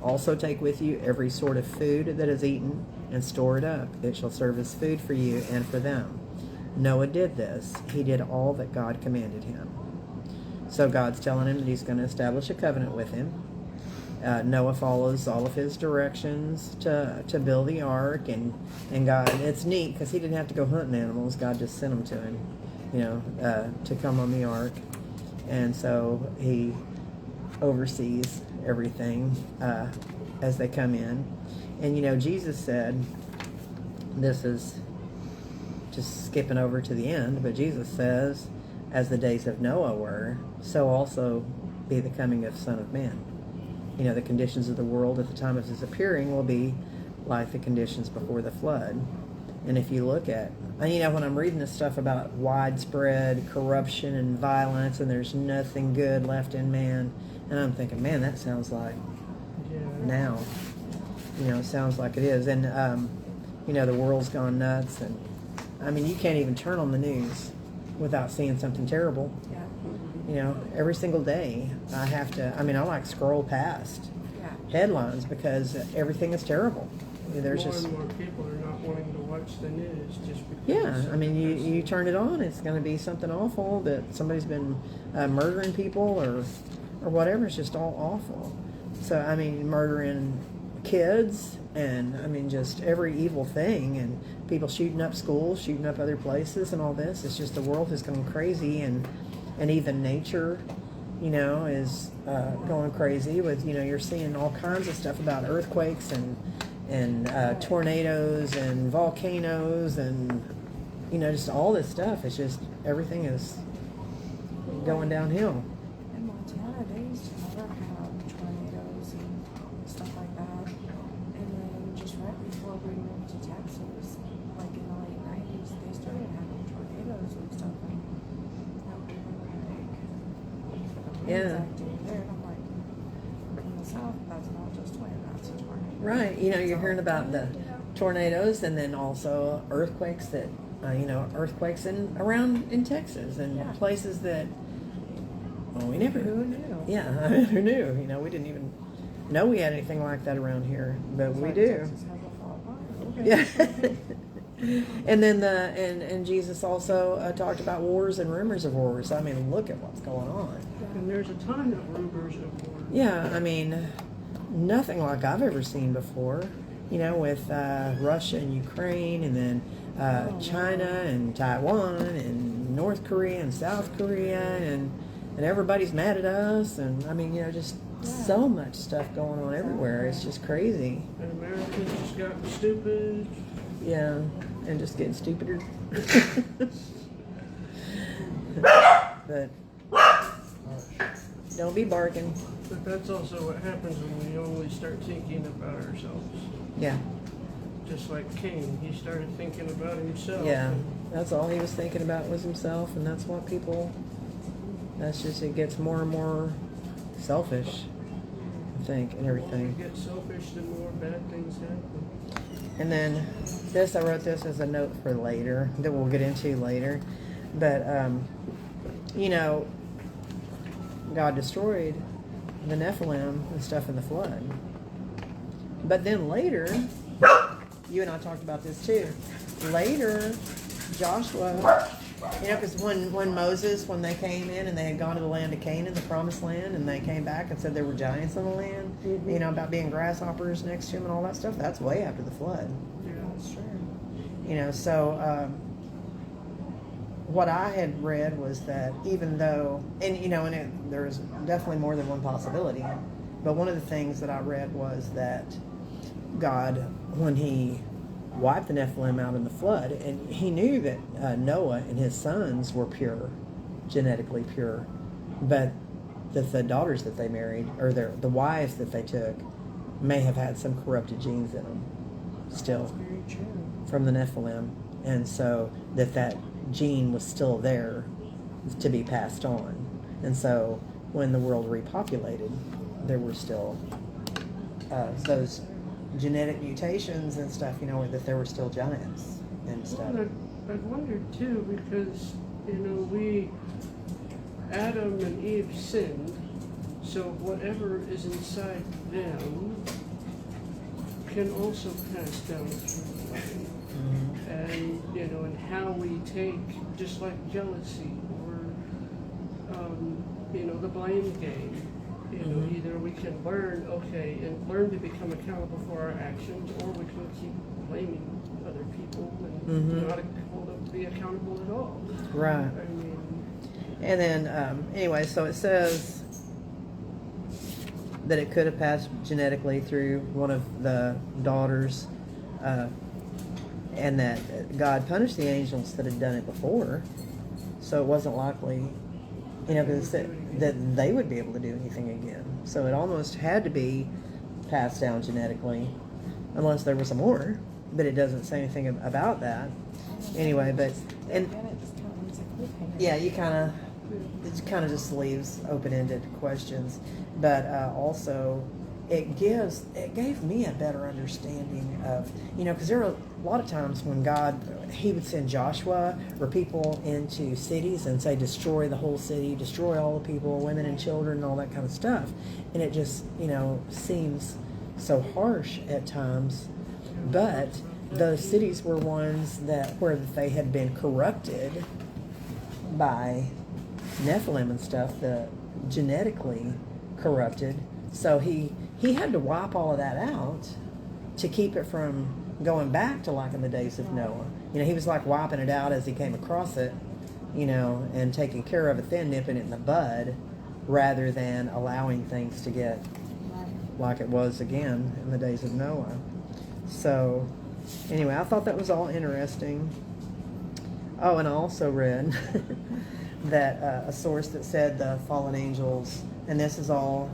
Also take with you every sort of food that is eaten, and store it up. It shall serve as food for you and for them." Noah did this. He did all that God commanded him. So God's telling him that he's going to establish a covenant with him. Noah follows all of his directions to build the ark, and God, it's neat because he didn't have to go hunting animals. God just sent them to him, to come on the ark. And so he oversees everything as they come in. And Jesus said, this is just skipping over to the end, but Jesus says, as the days of Noah were, so also be the coming of Son of Man. The conditions of the world at the time of his appearing will be like the conditions before the flood. And if you look at, when I'm reading this stuff about widespread corruption and violence, and there's nothing good left in man, and I'm thinking, man, that sounds like now. It sounds like it is. And, the world's gone nuts, and you can't even turn on the news without seeing something terrible. Every single day I like scroll past headlines because everything is terrible. There's more and more people are not wanting to watch the news just because. Yeah, you turn it on, it's going to be something awful that somebody's been murdering people or whatever. It's just all awful. So murdering kids and just every evil thing, and people shooting up schools, shooting up other places, and all this. It's just the world has gone crazy, and even nature, is going crazy with, you're seeing all kinds of stuff about earthquakes and tornadoes and volcanoes and, just all this stuff. It's just, everything is going downhill. Yeah. acting there. And I'm like, in the South, that's not just wind, that's a tornado. Right. You know, you're hearing about the tornadoes and then also earthquakes that, earthquakes around in Texas and Yeah. places that, well, we never, Who knew? yeah, who knew? You know, we didn't even know we had anything like that around here, but It's we like do. Texas has a fault line. Okay. Yeah. And then and Jesus also talked about wars and rumors of wars. I mean, look at what's going on. And there's a ton of rumors of war. Yeah, I mean, nothing like I've ever seen before. You know, with Russia and Ukraine, and then China and Taiwan and North Korea and South Korea, and everybody's mad at us. And I mean, just so much stuff going on everywhere. It's just crazy. And America's just gotten stupid. Yeah, and just getting stupider. But don't be barking. But that's also what happens when we only start thinking about ourselves. Yeah, Just like Cain, he started thinking about himself. yeah. That's all he was thinking about was himself, and that's what people. That's just it gets more and more selfish, I think, and The more everything. we get selfish, the more bad things happen. And then I wrote this as a note for later that we'll get into later. But, God destroyed the Nephilim and stuff in the flood. But then later, you and I talked about this too. Later, Joshua, because when Moses, when they came in and they had gone to the land of Canaan, the promised land, and they came back and said there were giants in the land, about being grasshoppers next to him and all that stuff, that's way after the flood. Yeah. That's true. So what I had read was that even though, there's definitely more than one possibility, but one of the things that I read was that God, when he wiped the Nephilim out in the flood, and he knew that Noah and his sons were pure, genetically pure, but that the daughters that they married, or the wives that they took, may have had some corrupted genes in them still Very true. from the Nephilim, and so that gene was still there to be passed on. And so when the world repopulated, there were still those genetic mutations and stuff, that there were still giants and stuff. Well, I wondered too, because, Adam and Eve sinned, so whatever is inside them can also pass down through the line. And, and how we take, just like jealousy or, the blame game. Either we can learn, and learn to become accountable for our actions, or we can keep blaming other people and not be accountable at all. Right. I mean, And then, anyway, so it says that it could have passed genetically through one of the daughters, and that God punished the angels that had done it before. So it wasn't likely, because that they would be able to do anything again. So it almost had to be passed down genetically, unless there was some more. But it doesn't say anything about that. Anyway, but and Again, it just kind of leaves a cliffhanger. yeah, it kind of just leaves open-ended questions, but also it gave me a better understanding of, because there are a lot of times when God, he would send Joshua or people into cities and say, destroy the whole city, destroy all the people, women and children and all that kind of stuff. And it just, seems so harsh at times, but those cities were ones where they had been corrupted by Nephilim and stuff, the genetically corrupted. So he had to wipe all of that out to keep it from going back to like in the days of Noah. He was like wiping it out as he came across it, and taking care of it then, nipping it in the bud, rather than allowing things to get like it was again in the days of Noah. So anyway, I thought that was all interesting. Oh, and I also read that a source that said the fallen angels, and this is all,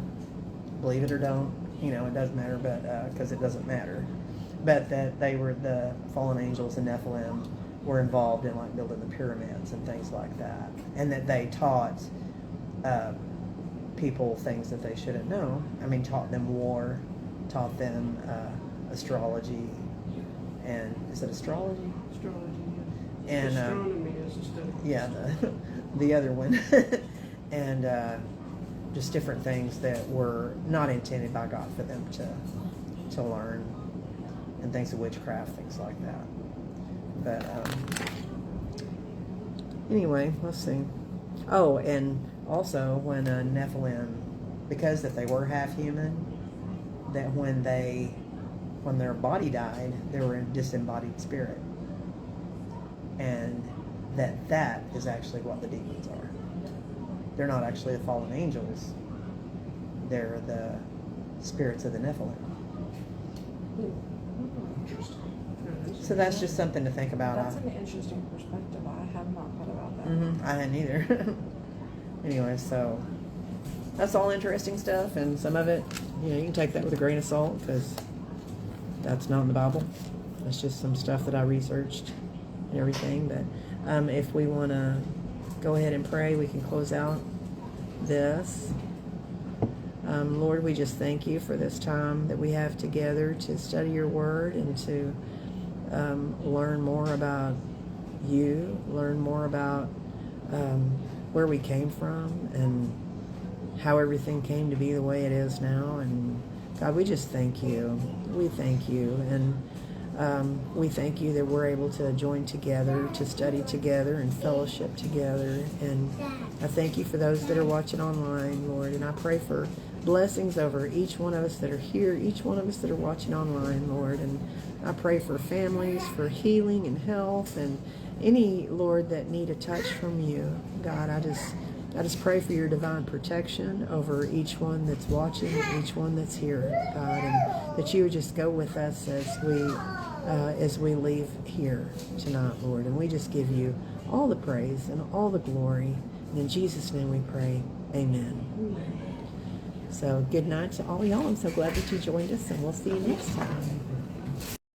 believe it or don't, it doesn't matter, but because it doesn't matter, but that they were the fallen angels and Nephilim were involved in like building the pyramids and things like that, and that they taught people things that they shouldn't know. I mean, taught them war, taught them astrology, and is it astrology? Astrology. And astronomy is a study. yeah, the other one, and just different things that were not intended by God for them to learn, and things of witchcraft, things like that. But anyway, let's see. Oh, and also when Nephilim, because that they were half human, that when their body died, they were a disembodied spirit, and that is actually what the demons are. They're not actually the fallen angels. They're the spirits of the Nephilim. Interesting. So that's just something to think about. That's an interesting perspective. I have not thought about that. I hadn't either. Anyway, so that's all interesting stuff, and some of it, you can take that with a grain of salt because that's not in the Bible. That's just some stuff that I researched and everything. But if we want to go ahead and pray, we can close out this. Lord, we just thank you for this time that we have together to study your word and to learn more about you, learn more about where we came from and how everything came to be the way it is now. And God, we just thank you. We thank you. And we thank you that we're able to join together, to study together and fellowship together. And I thank you for those that are watching online, Lord. And I pray for blessings over each one of us that are here, each one of us that are watching online, Lord. And I pray for families, for healing and health, and any, Lord, that need a touch from you. God, I just pray for your divine protection over each one that's watching, each one that's here, God, and that you would just go with us as we leave here tonight, Lord. And we just give you all the praise and all the glory. And in Jesus' name we pray, amen. So good night to all y'all. I'm so glad that you joined us, and we'll see you next time.